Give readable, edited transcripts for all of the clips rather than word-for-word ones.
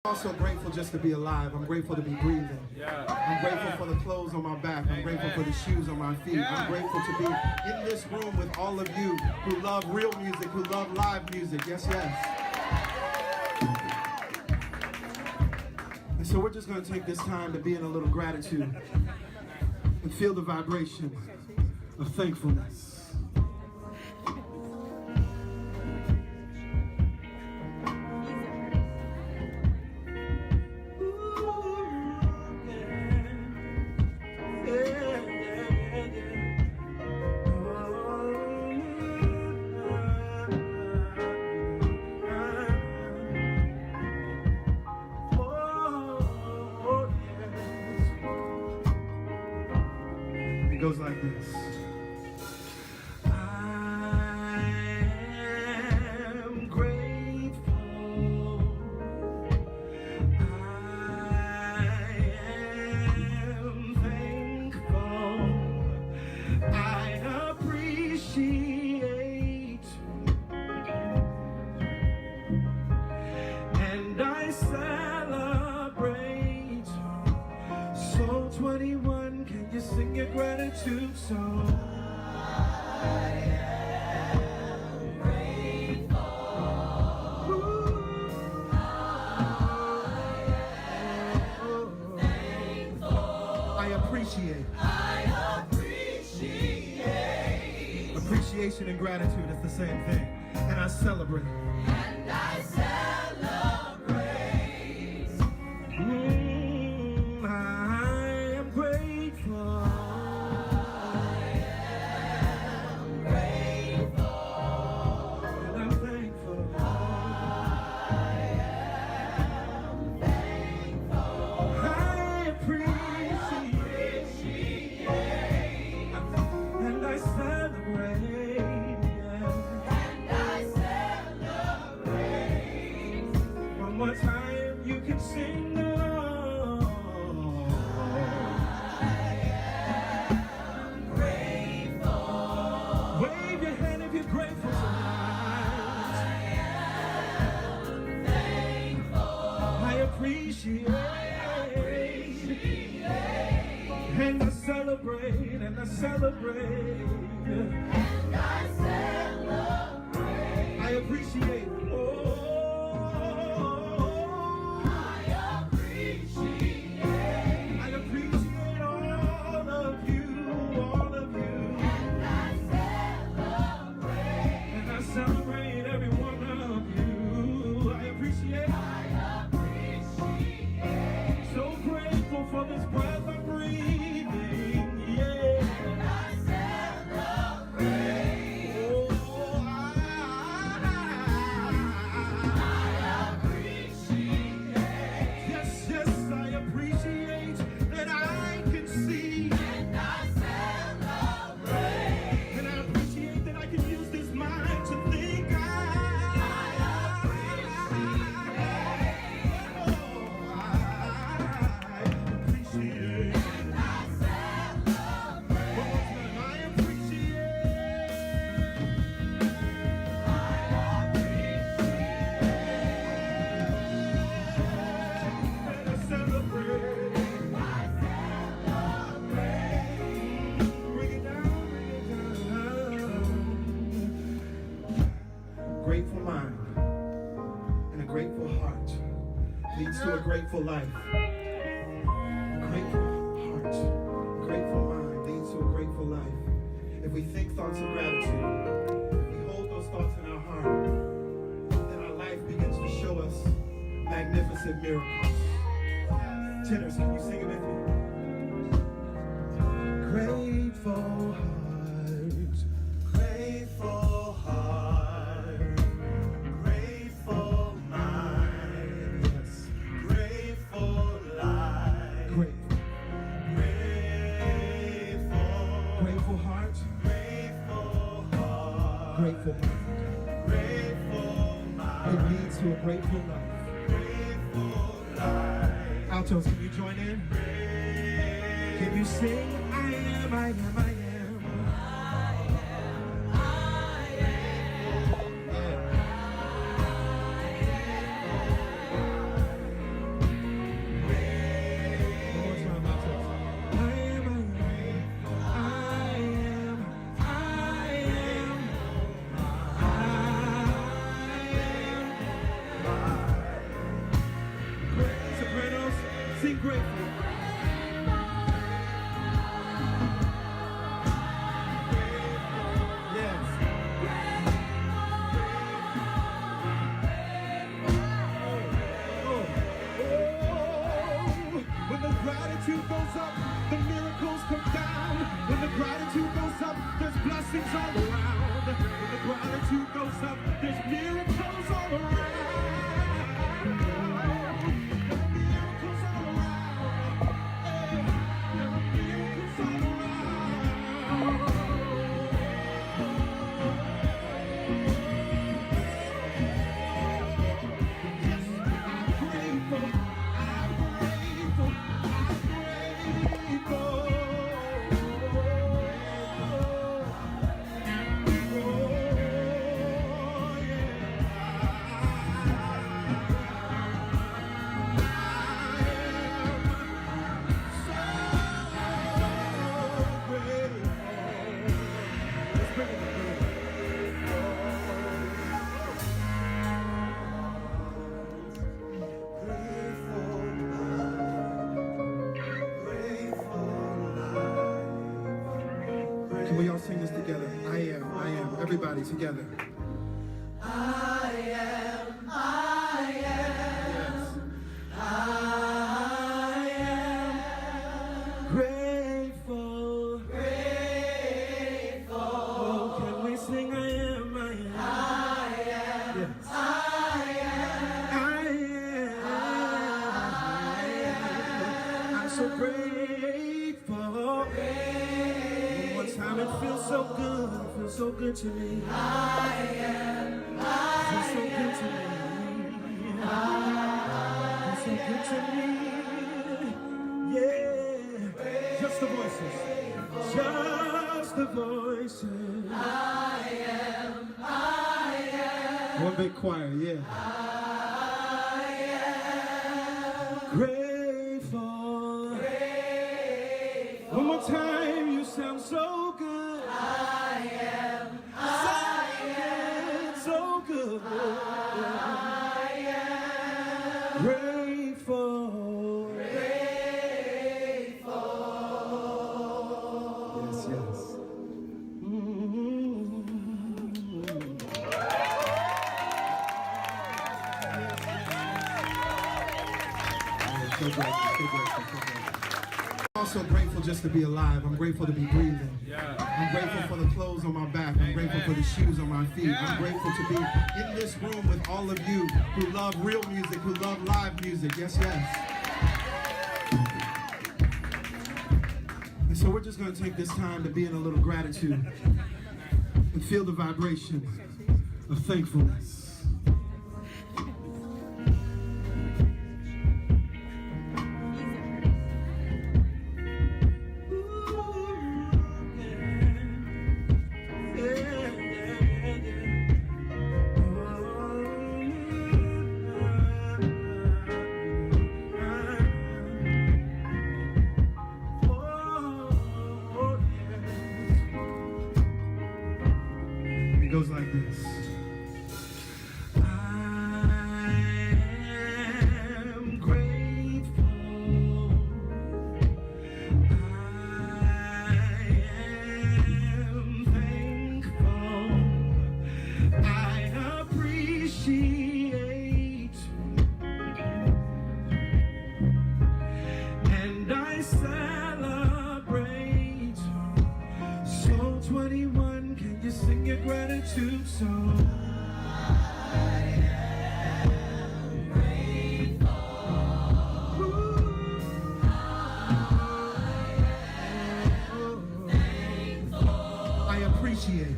Also grateful just to be alive. I'm grateful to be breathing. I'm grateful for the clothes on my back. I'm grateful for the shoes on my feet. I'm grateful to be in this room with all of you who love real music, who love live music. Yes, yes. And so we're just going to take this time to be in a little gratitude and feel the vibration of thankfulness. It goes like this. I am grateful. I am thankful. I appreciate and I celebrate. So 21, can you sing your gratitude song? I am grateful. Ooh. I am thankful. I appreciate. Appreciation and gratitude is the same thing. And I celebrate. And I celebrate. I am grateful. One more time, you can sing along. I am grateful. Wave your hand if you're grateful tonight. I am thankful. I appreciate. And I celebrate, and I celebrate. And I celebrate. I appreciate. Oh. Celebrate every one of you. I appreciate. So grateful for this breath I'm breathing. Yeah. And I celebrate. Oh, I appreciate. Yes, yes, I appreciate that I can see. And I celebrate. And I appreciate that I can use this mind to think. Grateful mind and a grateful heart leads to a grateful life. A grateful heart, a grateful mind leads to a grateful life. If we think thoughts of gratitude, if we hold those thoughts in our heart, then our life begins to show us magnificent miracles. Tenors, can you sing it with me? Grateful heart, grateful heart. Grateful mind. It leads to a grateful life. Altos, can you join in? Can you sing? I am, I am, I am. blessings all around. When the gratitude goes up, there's miracles all around. Miracles all around. Miracles all around. Yes, I'm grateful. I'm grateful. I'm grateful. Can we all sing this together? I am, everybody together. I am, yes. I am grateful. Oh, can we sing I am, yes. I'm so grateful. One time it feels so good, it feels so good to me. It feels so good to me. It feels so good to me. Yeah. Just the voices. Just the voices. One big choir, yeah. Grateful. One more time, you sound so good. So good. Grateful. Yes, yes. So grateful. I'm also grateful just to be alive. I'm grateful to be breathing. I'm grateful for the clothes on my back. I'm grateful for the shoes on my feet. I'm grateful to be in this room with all of you who love real music, who love live music. Yes, yes. And so we're just going to take this time to be in a little gratitude and feel the vibration of thankfulness. It goes like this. I am grateful. I am thankful. I appreciate and I celebrate. So 21, can you sing your gratitude song? I am grateful. Ooh. I am thankful. I appreciate.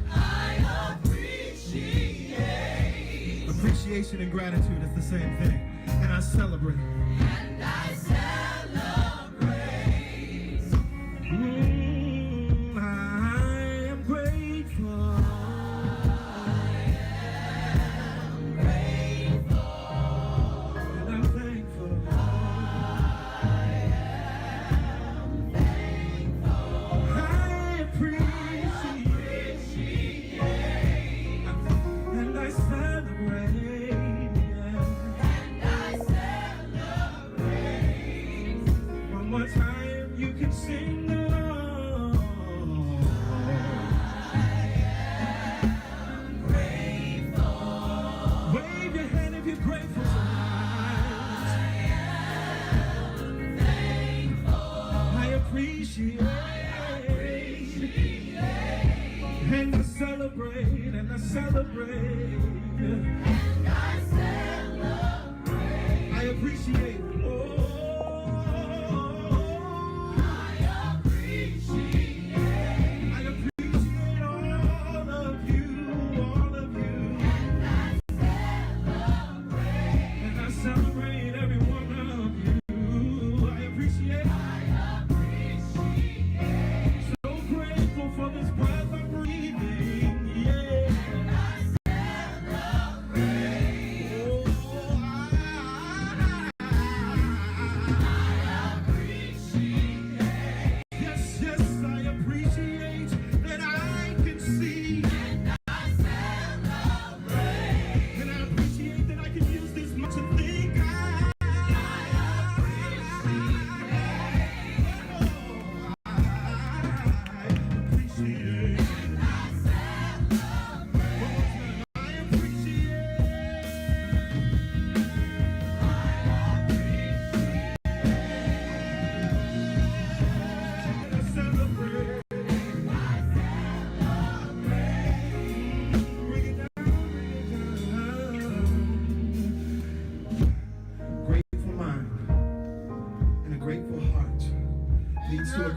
Appreciation and gratitude is the same thing. And I celebrate. And I celebrate. I am grateful. celebrate. And I celebrate. I appreciate.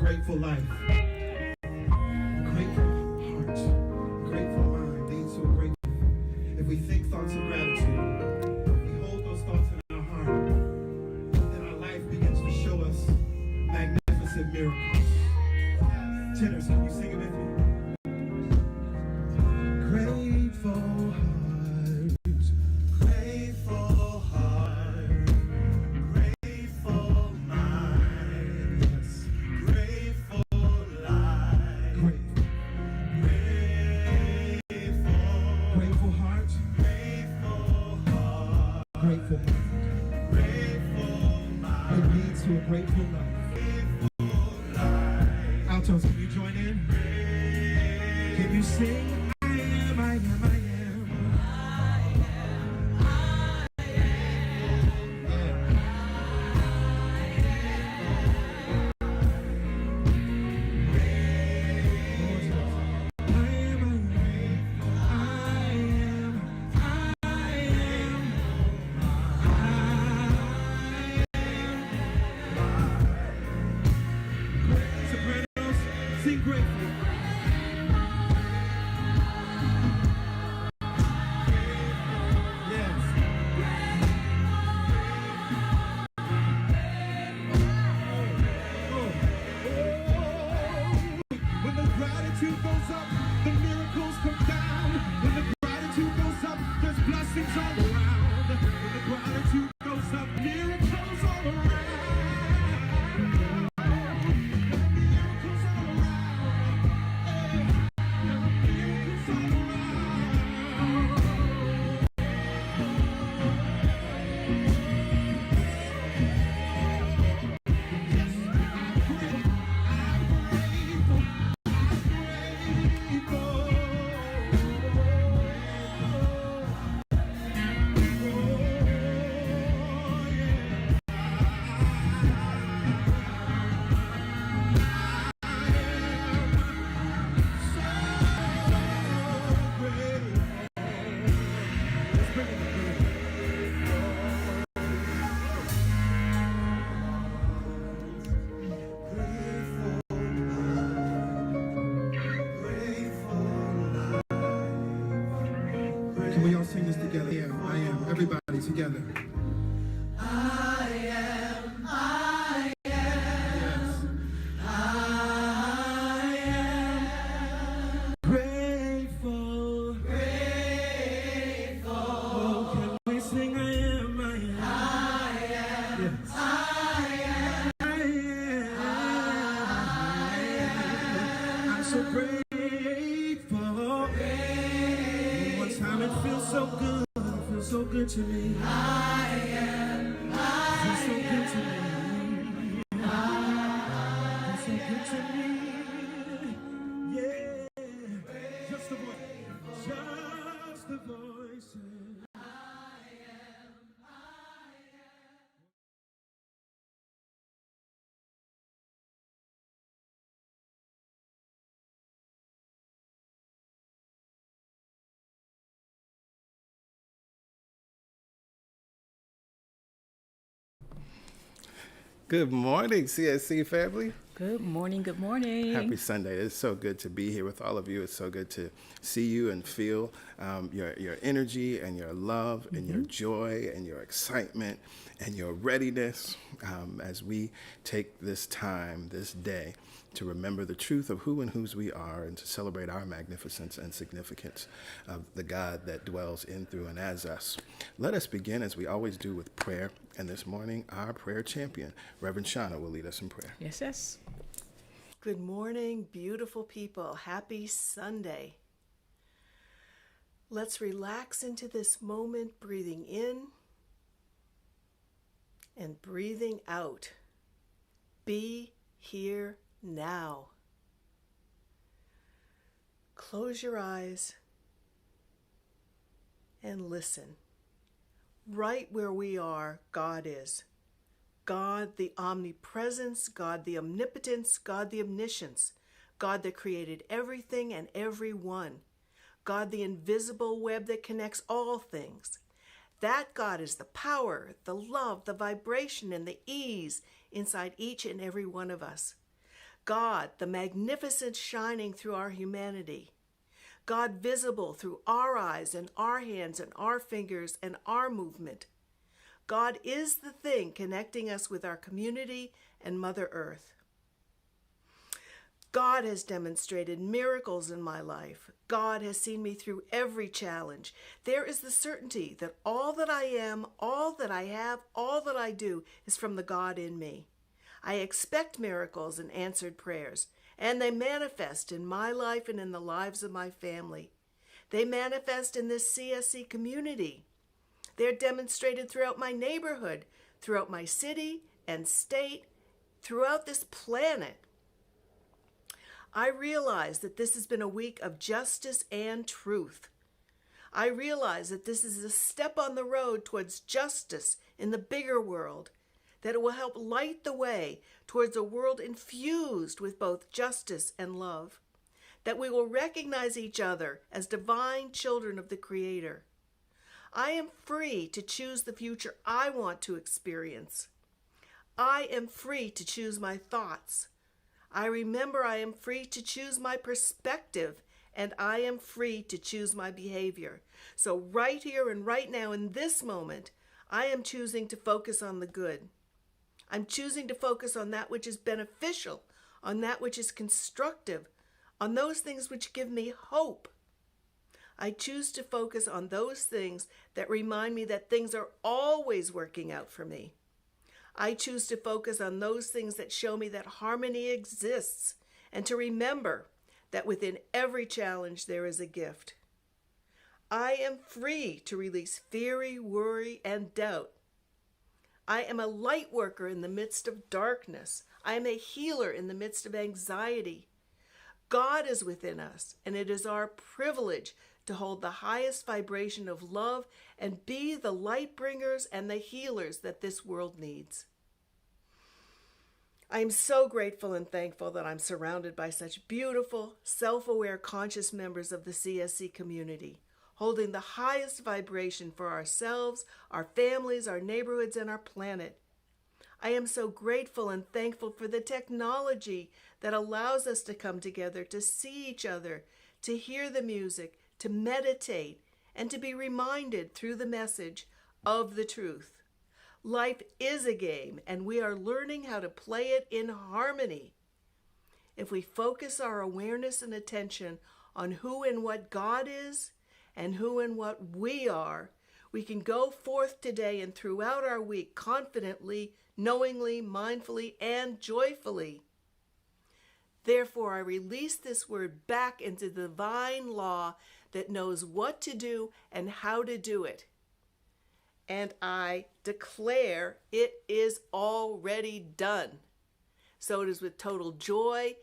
Grateful life. A grateful heart, a grateful mind leads to a grateful. If we think thoughts of gratitude, if we hold those thoughts in our heart, then our life begins to show us magnificent miracles. Tenors, can you sing it with me? Grateful heart, grateful heart, grateful mind. Yes. Grateful mind. It leads to a grateful life. Altos, can you join in? Can you sing? I am, I am, I am. Sing grateful. Yes. When the gratitude goes up, the miracles come down. When the gratitude goes up, there's blessings all around. When the gratitude goes up, miracles all around. Can we all sing this together? I am. Everybody together. I am. I am. Yes. I am grateful. Grateful. Oh, can we sing? I am. I am. I am. Yes. I am. I am. I am. I'm so grateful. It feels so good, feels so good to me. I am, feels so good to me. Feels so good to me. Yeah, just the voice, just the voices. Good morning, CSC family. Good morning. Good Happy morning. Sunday. It's so good to be here with all of you. It's so good to see you and feel your energy and your love and your joy and your excitement and your readiness as we take this time, this day, to remember the truth of who and whose we are and to celebrate our magnificence and significance of the God that dwells in, through, and as us. Let us begin, as we always do, with prayer. And this morning, our prayer champion, Reverend Shauna, will lead us in prayer. Yes, yes. Good morning, beautiful people. Happy Sunday. Let's relax into this moment, breathing in and breathing out. Be here now. Close your eyes and listen. Right where we are, God is. God the omnipresence, God the omnipotence, God the omniscience, God that created everything and everyone, God the invisible web that connects all things. That God is the power, the love, the vibration, and the ease inside each and every one of us. God, the magnificence shining through our humanity. God visible through our eyes and our hands and our fingers and our movement. God is the thing connecting us with our community and Mother Earth. God has demonstrated miracles in my life. God has seen me through every challenge. There is the certainty that all that I am, all that I have, all that I do is from the God in me. I expect miracles and answered prayers, and they manifest in my life and in the lives of my family. They manifest in this CSC community. They're demonstrated throughout my neighborhood, throughout my city and state, throughout this planet. I realize that this has been a week of justice and truth. I realize that this is a step on the road towards justice in the bigger world, that it will help light the way towards a world infused with both justice and love, that we will recognize each other as divine children of the Creator. I am free to choose the future I want to experience. I am free to choose my thoughts. I remember I am free to choose my perspective, and I am free to choose my behavior. So right here and right now in this moment, I am choosing to focus on the good. I'm choosing to focus on that which is beneficial, on that which is constructive, on those things which give me hope. I choose to focus on those things that remind me that things are always working out for me. I choose to focus on those things that show me that harmony exists, and to remember that within every challenge there is a gift. I am free to release fear, worry, and doubt. I am a light worker in the midst of darkness. I am a healer in the midst of anxiety. God is within us, and it is our privilege to hold the highest vibration of love and be the light bringers and the healers that this world needs. I am so grateful and thankful that I'm surrounded by such beautiful, self-aware, conscious members of the CSC community, holding the highest vibration for ourselves, our families, our neighborhoods, and our planet. I am so grateful and thankful for the technology that allows us to come together, to see each other, to hear the music, to meditate, and to be reminded through the message of the truth. Life is a game, and we are learning how to play it in harmony. If we focus our awareness and attention on who and what God is and who and what we are, we can go forth today and throughout our week confidently, knowingly, mindfully, and joyfully. Therefore, I release this word back into the divine law that knows what to do and how to do it. And I declare it is already done. So it is with total joy,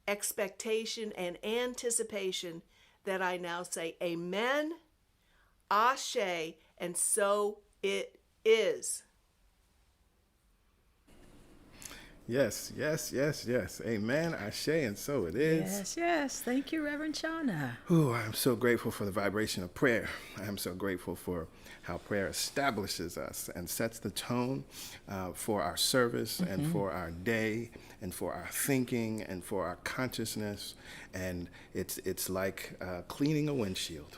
expectation, and anticipation that I now say amen, ashe, and so it is. Yes, yes, yes, yes. Amen. Ashe, and so it is. Yes, yes. Thank you, Reverend Shauna. Ooh, I'm so grateful for the vibration of prayer. I am so grateful for how prayer establishes us and sets the tone for our service and for our day and for our thinking and for our consciousness. And it's like cleaning a windshield.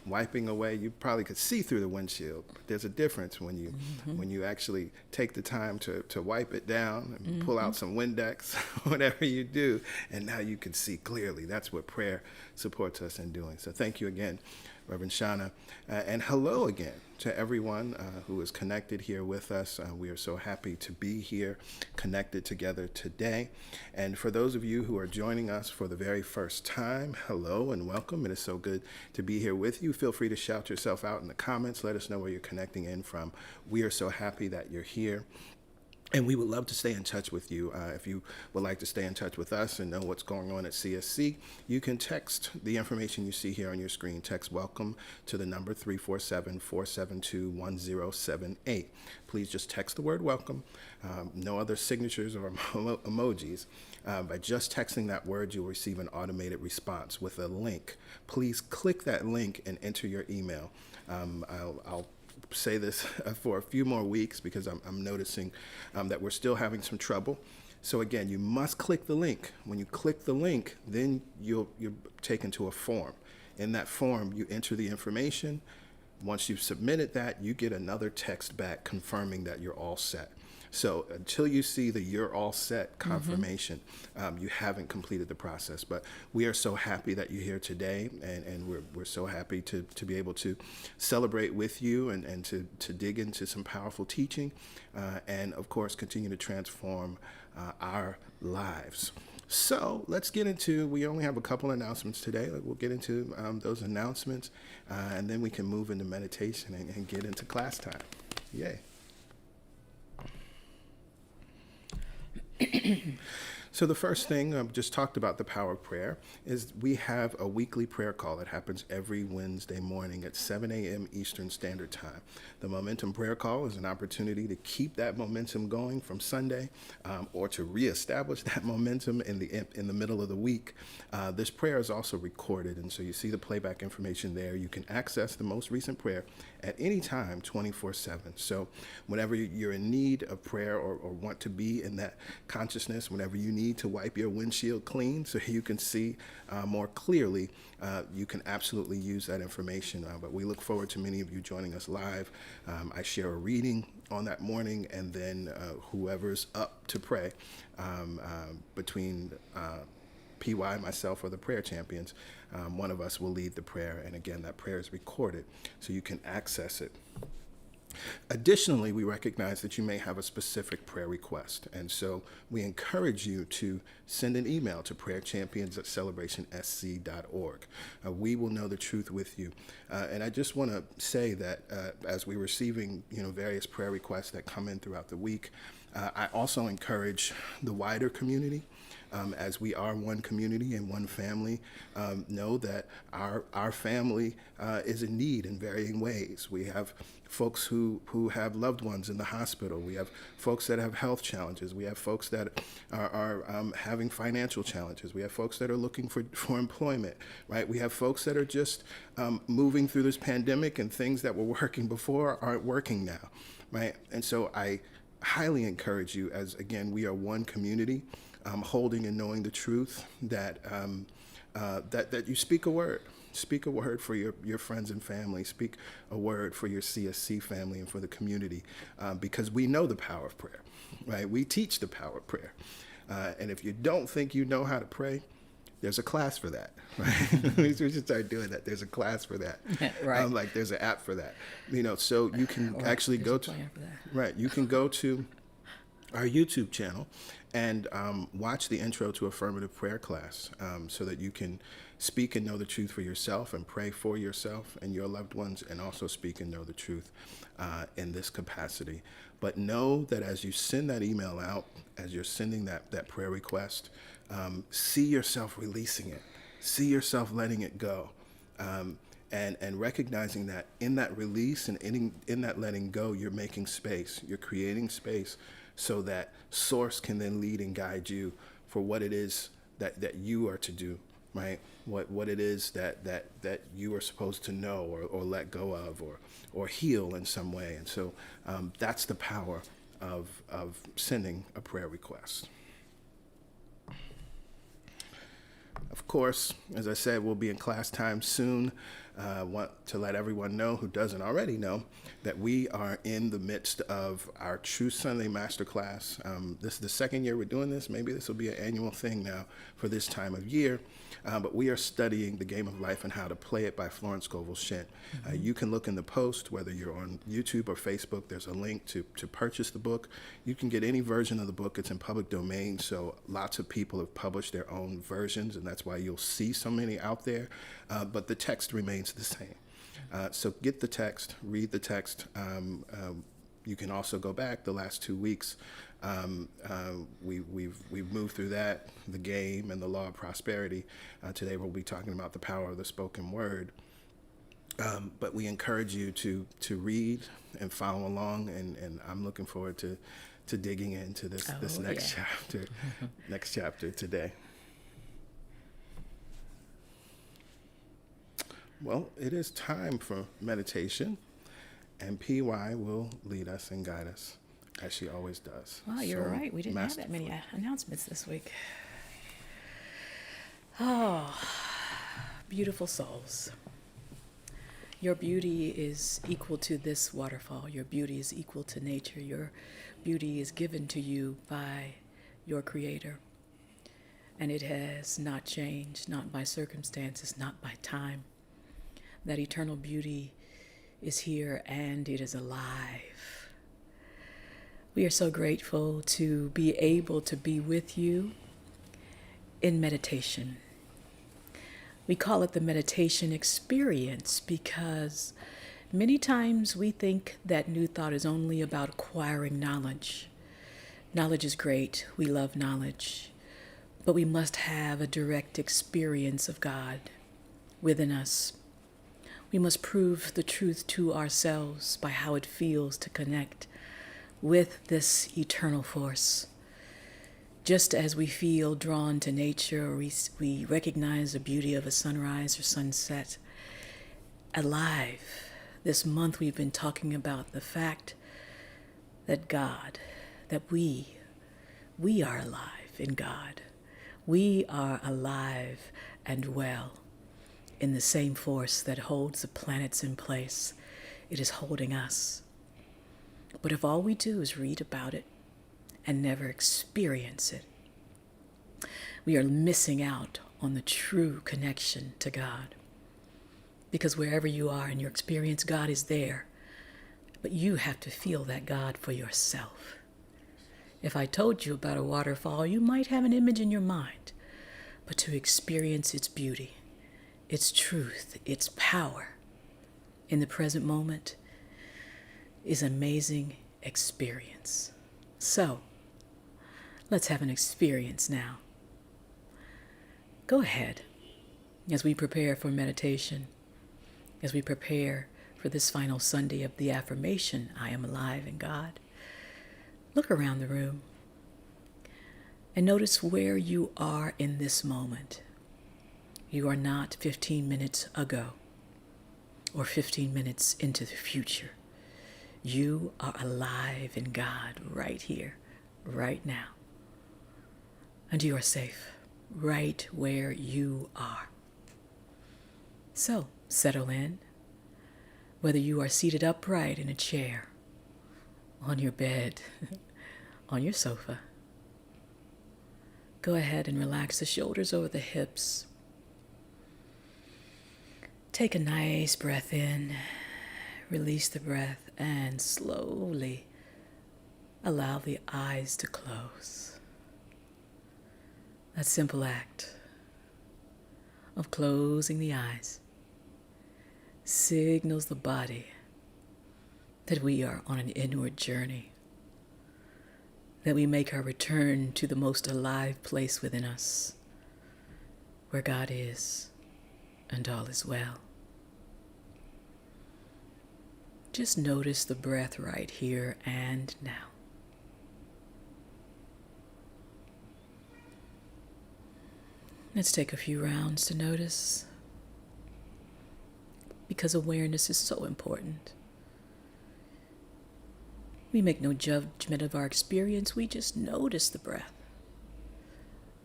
Wiping away, you probably could see through the windshield, but there's a difference when you actually take the time to wipe it down and pull out some Windex, whatever you do, and now you can see clearly. That's what prayer supports us in doing. So thank you again, Reverend Shauna, and hello again to everyone who is connected here with us. We are so happy to be here, connected together today. And for those of you who are joining us for the very first time, hello and welcome. It is so good to be here with you. Feel free to shout yourself out in the comments. Let us know where you're connecting in from. We are so happy that you're here. And we would love to stay in touch with you. If you would like to stay in touch with us and know what's going on at CSC, you can text the information you see here on your screen. Text WELCOME to the number 347-472-1078. Please just text the word WELCOME. No other signatures or emojis. By just texting that word, you'll receive an automated response with a link. Please click that link and enter your email. I'll say this for a few more weeks because I'm noticing that we're still having some trouble. So again, you must click the link. When you click the link, then you're taken to a form. In that form, you enter the information. Once you've submitted that, you get another text back confirming that you're all set. So until you see the "you're all set" confirmation, you haven't completed the process. But we are so happy that you're here today, and we're so happy to be able to celebrate with you and to dig into some powerful teaching, and of course continue to transform our lives. So let's get into, we only have a couple announcements today. We'll get into those announcements, and then we can move into meditation and get into class time. Yay. So the first thing, I've just talked about the power of prayer, is we have a weekly prayer call that happens every Wednesday morning at 7 a.m. Eastern Standard Time. The Momentum Prayer Call is an opportunity to keep that momentum going from Sunday, or to reestablish that momentum in the middle of the week. This prayer is also recorded, and so you see the playback information there. You can access the most recent prayer at any time, 24/7. So whenever you're in need of prayer or want to be in that consciousness, whenever you need to wipe your windshield clean so you can see more clearly, you can absolutely use that information. But we look forward to many of you joining us live. I share a reading on that morning, and then whoever's up to pray between PY, myself, or the prayer champions, one of us will lead the prayer. And again, that prayer is recorded so you can access it. Additionally, we recognize that you may have a specific prayer request, and so we encourage you to send an email to prayerchampions@celebrationsc.org. We will know the truth with you. And I just want to say that as we're receiving various prayer requests that come in throughout the week, I also encourage the wider community, as we are one community and one family, know that our family is in need in varying ways. We have folks who have loved ones in the hospital. We have folks that have health challenges. We have folks that are having financial challenges. We have folks that are looking for employment, right? We have folks that are just moving through this pandemic, and things that were working before aren't working now, right? And so I highly encourage you, as again, we are one community, holding and knowing the truth, that that you speak a word. Speak a word for your friends and family. Speak a word for your CSC family and for the community, because we know the power of prayer, right? We teach the power of prayer. And if you don't think you know how to pray, there's a class for that, right? We should start doing that. There's a class for that. Right. Like there's an app for that. So you can actually go to, right, you can go to our YouTube channel and watch the Intro to Affirmative Prayer class, so that you can speak and know the truth for yourself and pray for yourself and your loved ones, and also speak and know the truth in this capacity. But know that as you send that email out, as you're sending that prayer request, see yourself releasing it. See yourself letting it go. And recognizing that in that release and in that letting go, you're making space. You're creating space so that source can then lead and guide you for what it is that you are to do, right? What it is that you are supposed to know or let go of or heal in some way. And so that's the power of sending a prayer request. Of course, as I said, we'll be in class time soon. Want to let everyone know who doesn't already know that we are in the midst of our True Sunday Masterclass. This is the second year we're doing this. Maybe this will be an annual thing now for this time of year. But we are studying The Game of Life and How to Play It by Florence Scovel Shinn. You can look in the post, whether you're on YouTube or Facebook, there's a link to purchase the book. You can get any version of the book. It's in public domain, so lots of people have published their own versions, and that's why you'll see so many out there. But the text remains the same. So get the text, read the text. You can also go back the last 2 weeks. We've moved through that, the game and the law of prosperity. Today we'll be talking about the power of the spoken word. But we encourage you to read and follow along, and I'm looking forward to digging into this next chapter today. Well, it is time for meditation, and PY will lead us and guide us, as she always does. Well, you're right. We didn't have that many announcements this week. Oh, beautiful souls. Your beauty is equal to this waterfall. Your beauty is equal to nature. Your beauty is given to you by your Creator. And it has not changed, not by circumstances, not by time. That eternal beauty is here and it is alive. We are so grateful to be able to be with you in meditation. We call it the meditation experience because many times we think that New Thought is only about acquiring knowledge. Knowledge is great. We love knowledge. But we must have a direct experience of God within us. We must prove the truth to ourselves by how it feels to connect with this eternal force. Just as we feel drawn to nature, or we recognize the beauty of a sunrise or sunset. Alive. This month we've been talking about the fact that God, that we are alive in God. We are alive and well in the same force that holds the planets in place. It is holding us. But if all we do is read about it and never experience it, we are missing out on the true connection to God. Because wherever you are in your experience, God is there. But you have to feel that God for yourself. If I told you about a waterfall, you might have an image in your mind. But to experience its beauty, its truth, its power in the present moment is an amazing experience. So, let's have an experience now. Go ahead as we prepare for meditation, as we prepare for this final Sunday of the affirmation, I am alive in God. Look around the room and notice where you are in this moment. You are not 15 minutes ago or 15 minutes into the future. You are alive in God right here, right now. And you are safe right where you are. So, settle in, whether you are seated upright in a chair, on your bed, on your sofa. Go ahead and relax the shoulders over the hips. Take a nice breath in, release the breath, and slowly allow the eyes to close. That simple act of closing the eyes signals the body that we are on an inward journey, that we make our return to the most alive place within us, where God is and all is well. Just notice the breath right here and now. Let's take a few rounds to notice, because awareness is so important. We make no judgment of our experience, we just notice the breath,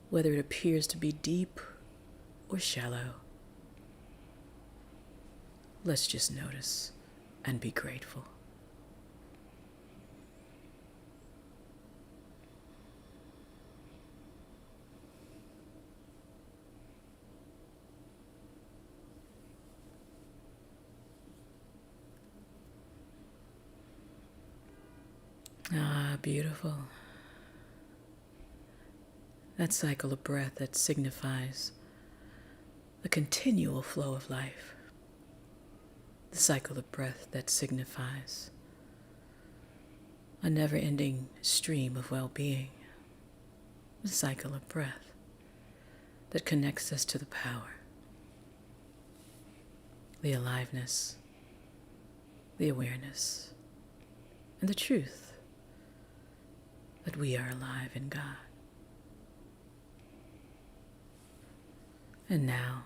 whether it appears to be deep or shallow. Let's just notice and be grateful. Ah, beautiful. That cycle of breath that signifies the continual flow of life. The cycle of breath that signifies a never-ending stream of well-being. The cycle of breath that connects us to the power, the aliveness, the awareness, and the truth that we are alive in God. And now,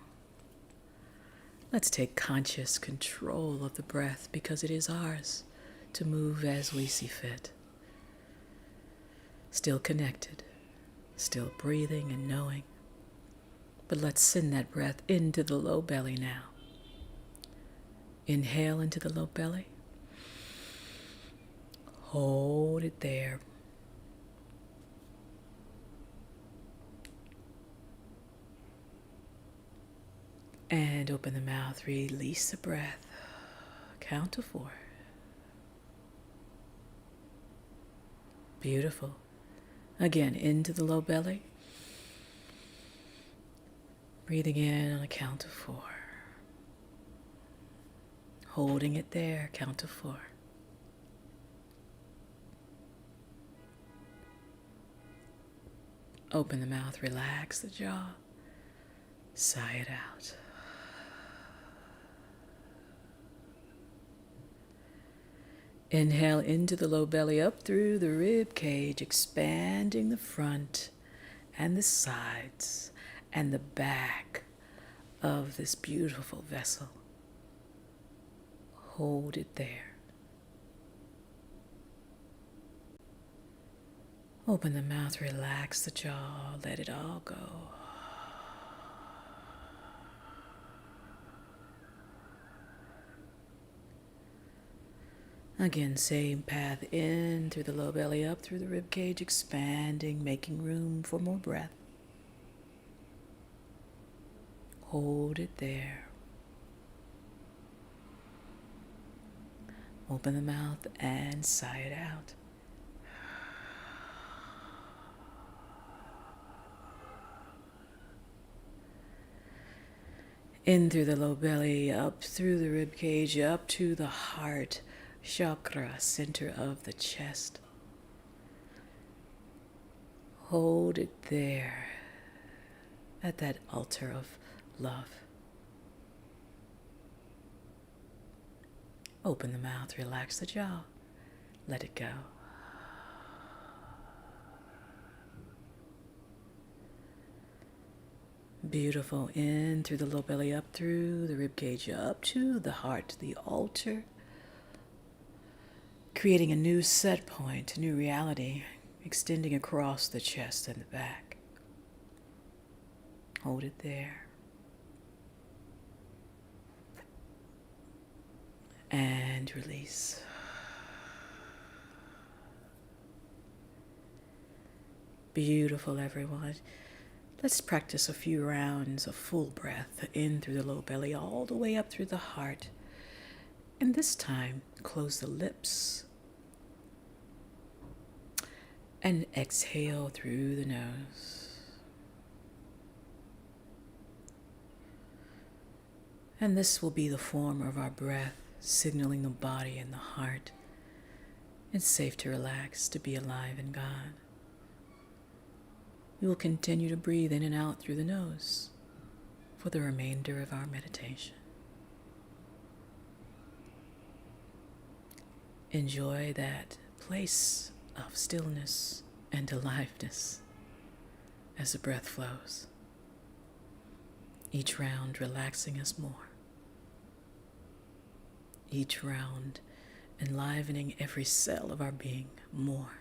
let's take conscious control of the breath, because it is ours to move as we see fit. Still connected, still breathing and knowing. But let's send that breath into the low belly now. Inhale into the low belly. Hold it there. And open the mouth, release the breath. Count to 4. Beautiful. Again, into the low belly. Breathing in on a count of 4. Holding it there, count to 4. Open the mouth, relax the jaw. Sigh it out. Inhale into the low belly, up through the rib cage, expanding the front and the sides and the back of this beautiful vessel. Hold it there. Open the mouth, relax the jaw, let it all go. Again, same path in through the low belly, up through the rib cage, expanding, making room for more breath. Hold it there. Open the mouth and sigh it out. In through the low belly, up through the rib cage, up to the heart chakra, center of the chest. Hold it there at that altar of love. Open the mouth, relax the jaw, let it go. Beautiful. In through the low belly, up through the rib cage, up to the heart, the altar. Creating a new set point, a new reality, extending across the chest and the back. Hold it there. And release. Beautiful, everyone. Let's practice a few rounds of full breath in through the low belly, all the way up through the heart. And this time, close the lips. And exhale through the nose. And this will be the form of our breath, signaling the body and the heart. It's safe to relax, to be alive in God. We will continue to breathe in and out through the nose for the remainder of our meditation. Enjoy that place of stillness and aliveness as the breath flows. Each round relaxing us more. Each round enlivening every cell of our being more.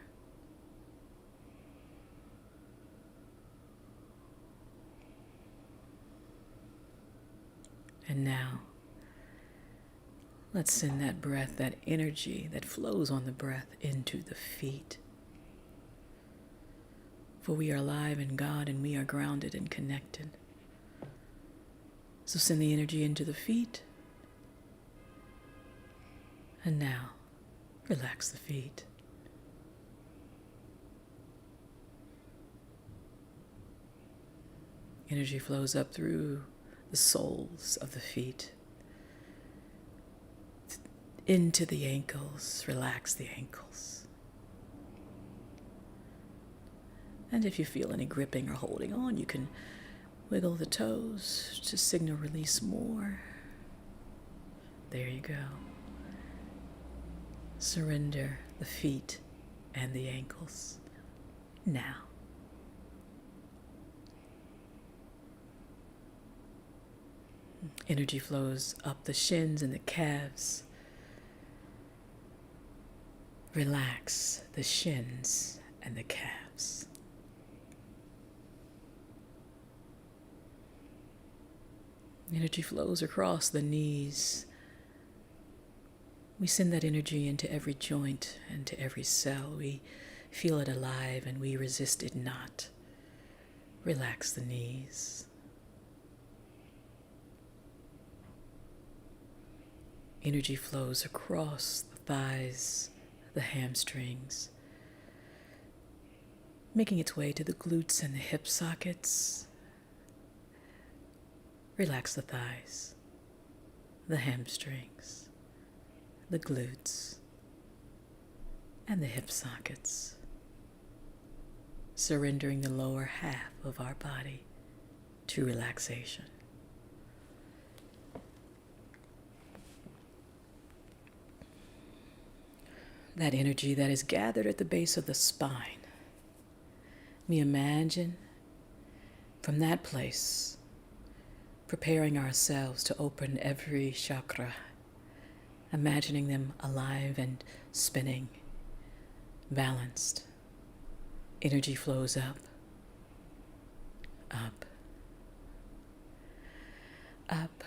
And now, let's send that breath, that energy that flows on the breath into the feet. For we are alive in God and we are grounded and connected. So send the energy into the feet. And now, relax the feet. Energy flows up through the soles of the feet, into the ankles. Relax the ankles. And if you feel any gripping or holding on, you can wiggle the toes to signal release more. There you go. Surrender the feet and the ankles now. Energy flows up the shins and the calves. Relax the shins and the calves. Energy flows across the knees. We send that energy into every joint and to every cell. We feel it alive and we resist it not. Relax the knees. Energy flows across the thighs, the hamstrings, making its way to the glutes and the hip sockets. Relax the thighs, the hamstrings, the glutes, and the hip sockets, surrendering the lower half of our body to relaxation. That energy that is gathered at the base of the spine, we imagine from that place preparing ourselves to open every chakra, imagining them alive and spinning, balanced. Energy flows up, up, up,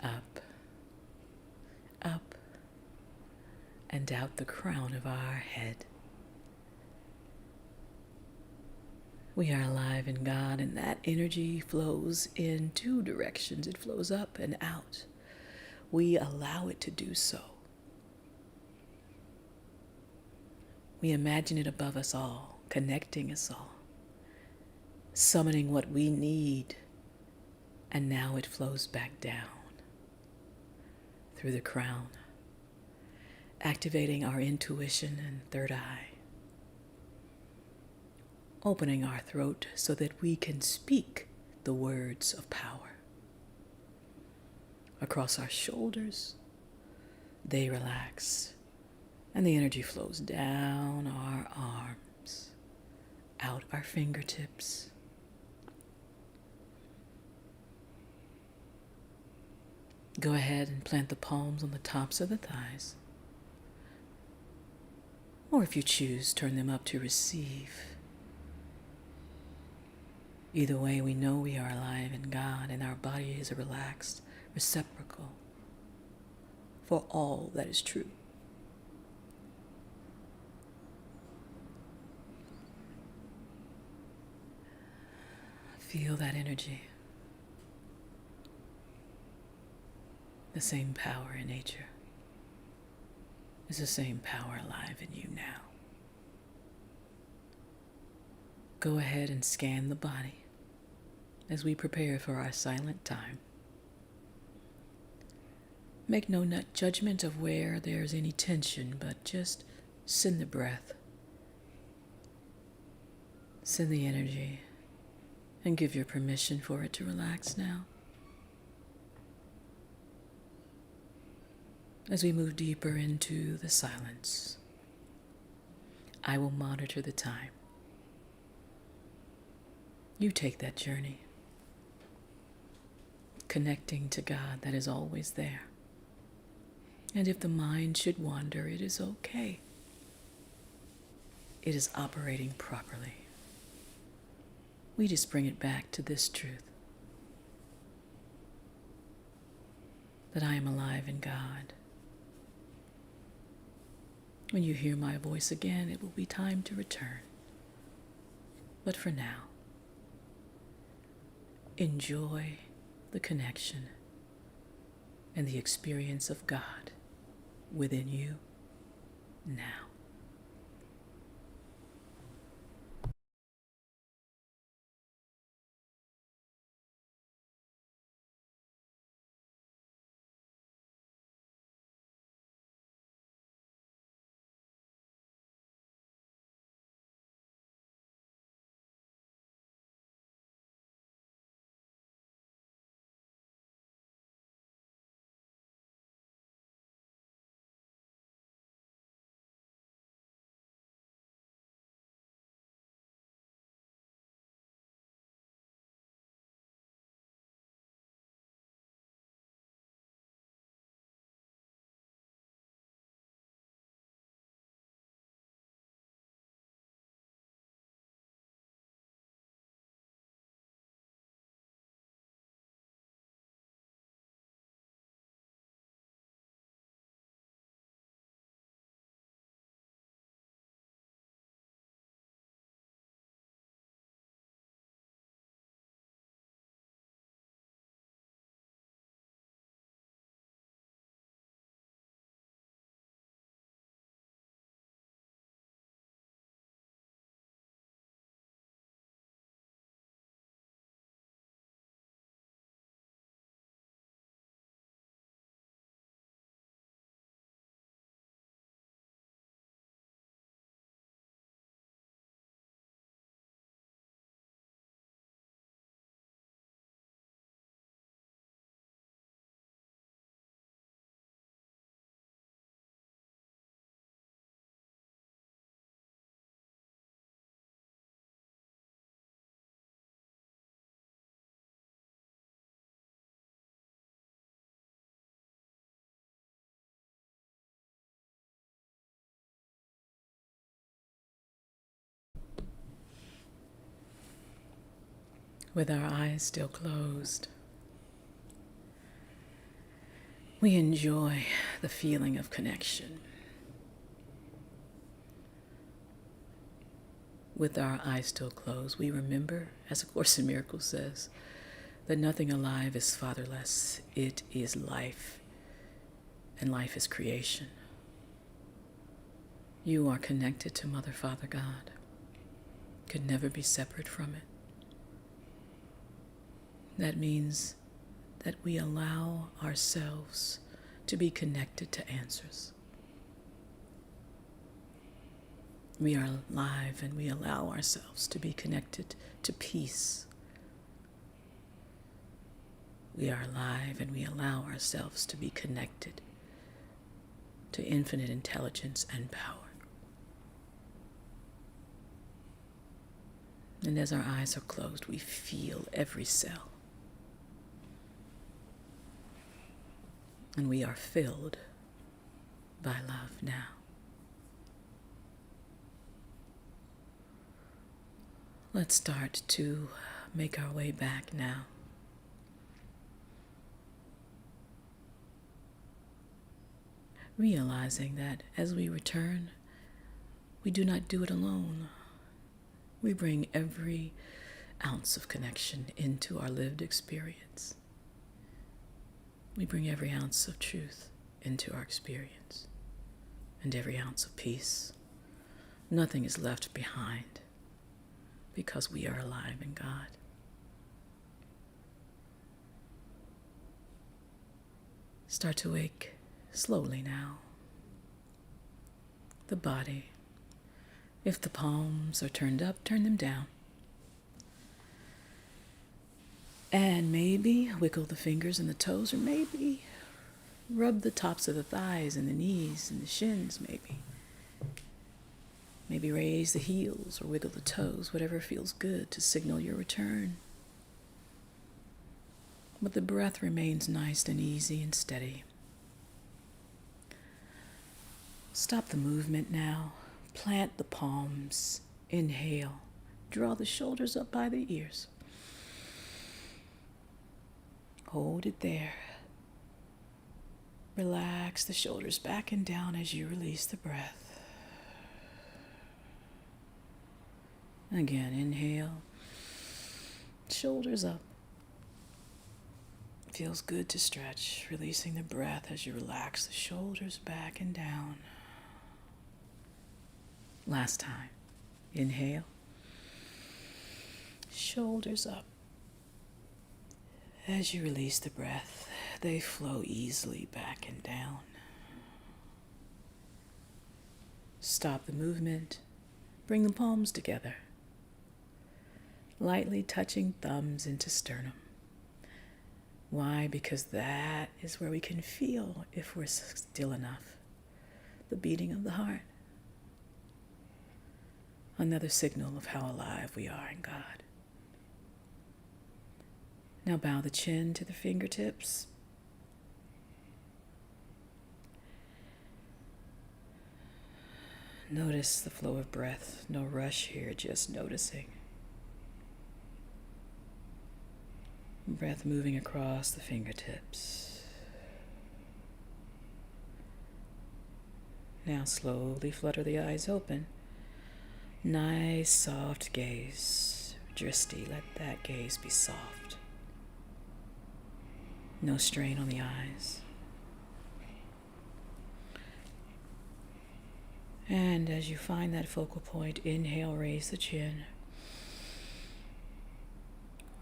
up, up, and out the crown of our head. We are alive in God, and that energy flows in two directions. It flows up and out. We allow it to do so. We imagine it above us all, connecting us all, summoning what we need, and now it flows back down through the crown, activating our intuition and third eye, opening our throat so that we can speak the words of power. Across our shoulders, they relax, and the energy flows down our arms, out our fingertips, go ahead and plant the palms on the tops of the thighs. Or if you choose, turn them up to receive. Either way, we know we are alive in God and our body is a relaxed receptacle for all that is true. Feel that energy. The same power in nature is the same power alive in you now. Go ahead and scan the body as we prepare for our silent time. Make no judgment of where there's any tension, but just send the breath, send the energy, and give your permission for it to relax now. As we move deeper into the silence, I will monitor the time. You take that journey. connecting to God that is always there. And if the mind should wander, it is okay. It is operating properly. We just bring it back to this truth, that I am alive in God. When you hear my voice again, it will be time to return. But for now, enjoy the connection and the experience of God within you now. With our eyes still closed, we enjoy the feeling of connection. With our eyes still closed, we remember, as A Course in Miracles says, that nothing alive is fatherless. It is life, and life is creation. You are connected to Mother, Father, God. Could never be separate from it. That means that we allow ourselves to be connected to answers. We are alive and we allow ourselves to be connected to peace. We are alive and we allow ourselves to be connected to infinite intelligence and power. And as our eyes are closed, we feel every cell. And we are filled by love now. Let's start to make our way back now. Realizing that as we return, we do not do it alone. We bring every ounce of connection into our lived experience. We bring every ounce of truth into our experience and every ounce of peace. Nothing is left behind because we are alive in God. Start to wake slowly now. The body. If the palms are turned up, turn them down. And maybe wiggle the fingers and the toes, or maybe rub the tops of the thighs and the knees and the shins, maybe. Maybe raise the heels or wiggle the toes, whatever feels good to signal your return. but the breath remains nice and easy and steady. Stop the movement now. Plant the palms. Inhale. Draw the shoulders up by the ears. Hold it there. Relax the shoulders back and down as you release the breath. Again, inhale. Shoulders up. Feels good to stretch, releasing the breath as you relax the shoulders back and down. Last time. Inhale. Shoulders up. As you release the breath, they flow easily back and down. Stop the movement. Bring the palms together. Lightly touching thumbs into sternum. Why? Because that is where we can feel, if we're still enough, the beating of the heart. Another signal of how alive we are in God. Now bow the chin to the fingertips. Notice the flow of breath. No rush here, just noticing. Breath moving across the fingertips. Now slowly flutter the eyes open. Nice, soft gaze. Drishti, let that gaze be soft. No strain on the eyes. And as you find that focal point, inhale, raise the chin.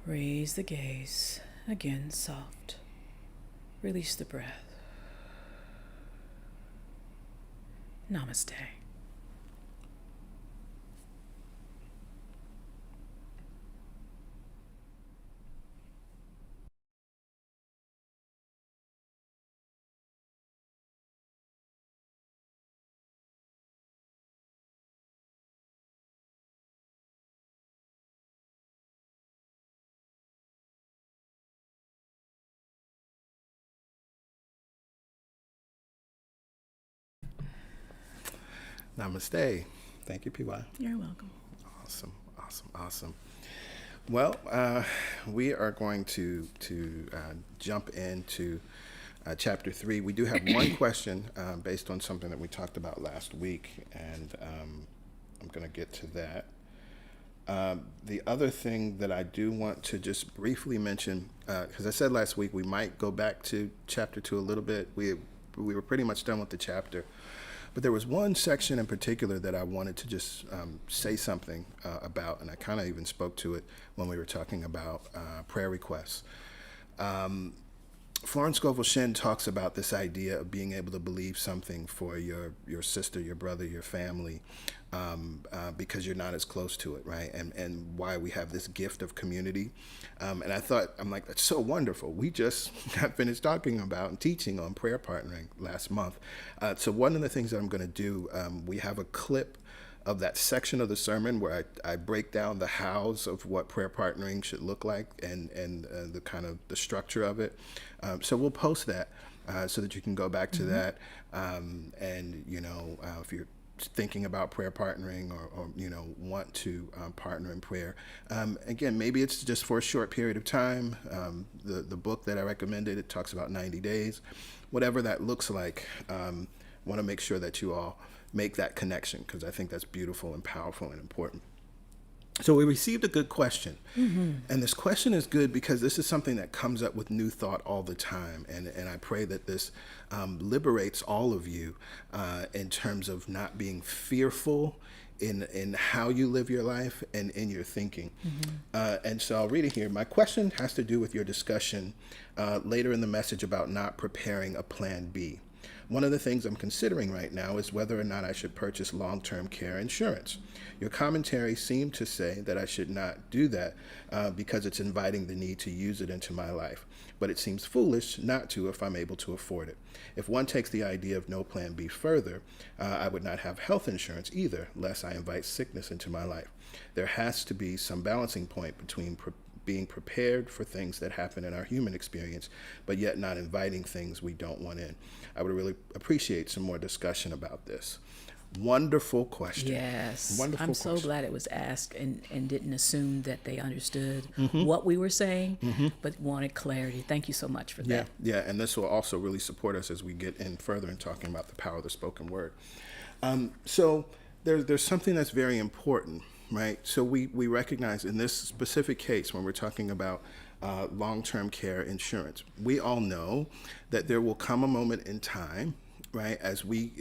Raise the gaze. Again, soft. Release the breath. Namaste. Namaste. Thank you, PY. You're welcome. Awesome, awesome, awesome. Well, we are going to jump into chapter 3. We do have one question based on something that we talked about last week, and I'm going to get to that. The other thing that I do want to just briefly mention, because I said last week we might go back to chapter 2 a little bit. We were pretty much done with the chapter. But there was one section in particular that I wanted to just say something about, and I kind of even spoke to it when we were talking about prayer requests. Florence Scovel Shinn talks about this idea of being able to believe something for your sister, your brother, your family, because you're not as close to it, right? And why we have this gift of community. And I thought, I'm like, that's so wonderful. We just got finished talking about and teaching on prayer partnering last month. So one of the things that I'm going to do, we have a clip of that section of the sermon where I break down the hows of what prayer partnering should look like and the kind of the structure of it. So we'll post that so that you can go back to that. And, if you're thinking about prayer partnering or want to partner in prayer, again, maybe it's just for a short period of time. The book that I recommended, it talks about 90 days. Whatever that looks like, want to make sure that you all make that connection, because I think that's beautiful and powerful and important. So we received a good question. And this question is good because this is something that comes up with new thought all the time. And I pray that this liberates all of you in terms of not being fearful in how you live your life and in your thinking. And so I'll read it here. My question has to do with your discussion later in the message about not preparing a plan B. One of the things I'm considering right now is whether or not I should purchase long-term care insurance. Your commentary seemed to say that I should not do that because it's inviting the need to use it into my life. But it seems foolish not to if I'm able to afford it. If one takes the idea of no plan B further, I would not have health insurance either, lest I invite sickness into my life. There has to be some balancing point between being prepared for things that happen in our human experience, but yet not inviting things we don't want in. I would really appreciate some more discussion about this. Wonderful question. Yes. Wonderful I'm so question. glad it was asked and didn't assume that they understood what we were saying, but wanted clarity. Thank you so much for that. Yeah, and this will also really support us as we get in further in talking about the power of the spoken word. So there's something that's very important, right? So we recognize in this specific case, when we're talking about long-term care insurance, we all know that there will come a moment in time, right, as we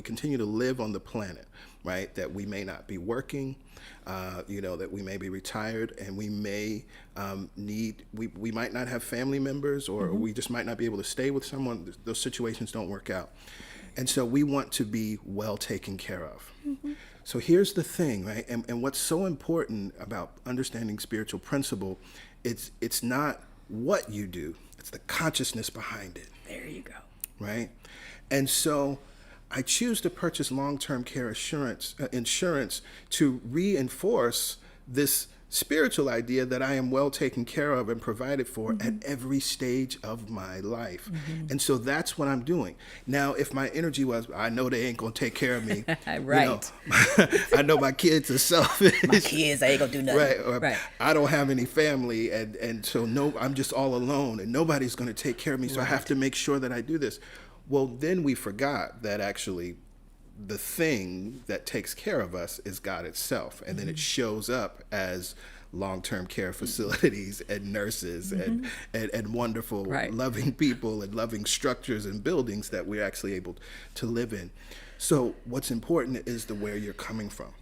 continue to live on the planet, right, that we may not be working, that we may be retired, and we may we might not have family members, or we just might not be able to stay with someone. Those situations don't work out. And so we want to be well taken care of. So here's the thing, right, and what's so important about understanding spiritual principle, it's not what you do, it's the consciousness behind it. There you go. Right? And so I choose to purchase long-term care insurance to reinforce this spiritual idea that I am well taken care of and provided for at every stage of my life. And so that's what I'm doing. Now, if my energy was, I know they ain't going to take care of me. Right. I know my kids are selfish. My kids ain't going to do nothing. Right. Or Right. I don't have any family, and so I'm just all alone, and nobody's going to take care of me, so I have to make sure that I do this. Well, then we forgot that actually the thing that takes care of us is God itself. And then it shows up as long-term care facilities and nurses and wonderful, loving people and loving structures and buildings that we're actually able to live in. So what's important is where you're coming from.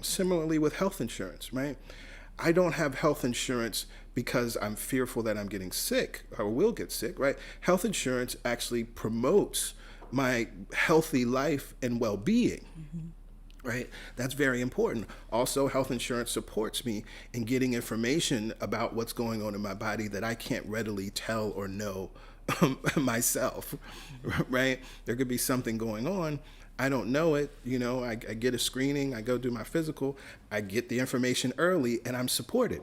Similarly with health insurance, right? I don't have health insurance because I'm fearful that I'm getting sick or will get sick, right? Health insurance actually promotes my healthy life and well-being, right? That's very important. Also, health insurance supports me in getting information about what's going on in my body that I can't readily tell or know myself, right? There could be something going on. I don't know it, I get a screening, I go do my physical, I get the information early, and I'm supported,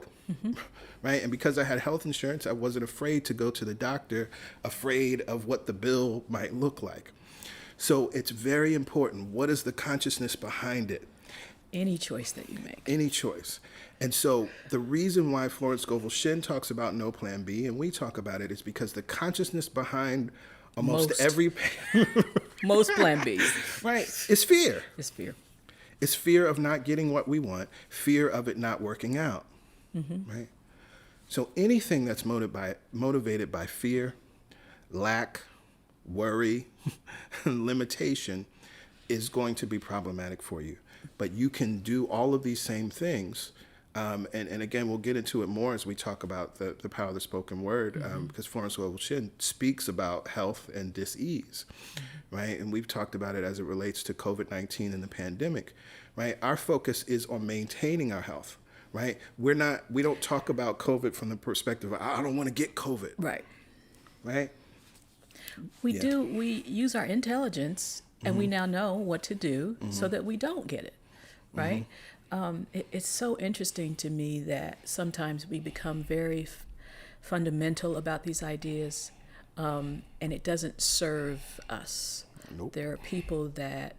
right? And because I had health insurance, I wasn't afraid to go to the doctor, afraid of what the bill might look like. So it's very important. What is the consciousness behind it? Any choice that you make. Any choice. And so the reason why Florence Scovel Shinn talks about no plan B, and we talk about it, is because the consciousness behind almost every most plan Bs. Right. It's fear. It's fear. It's fear of not getting what we want, fear of it not working out. Right. So anything that's motivated by fear, lack, worry, limitation is going to be problematic for you. But you can do all of these same things. And again, we'll get into it more as we talk about the power of the spoken word, because Florence Scovel Shinn speaks about health and dis-ease, right? And we've talked about it as it relates to COVID-19 and the pandemic, right? Our focus is on maintaining our health, right? We don't talk about COVID from the perspective of, I don't want to get COVID. Right. Right? We use our intelligence, and we now know what to do so that we don't get it, right? It's so interesting to me that sometimes we become very fundamental about these ideas, and it doesn't serve us. Nope. There are people that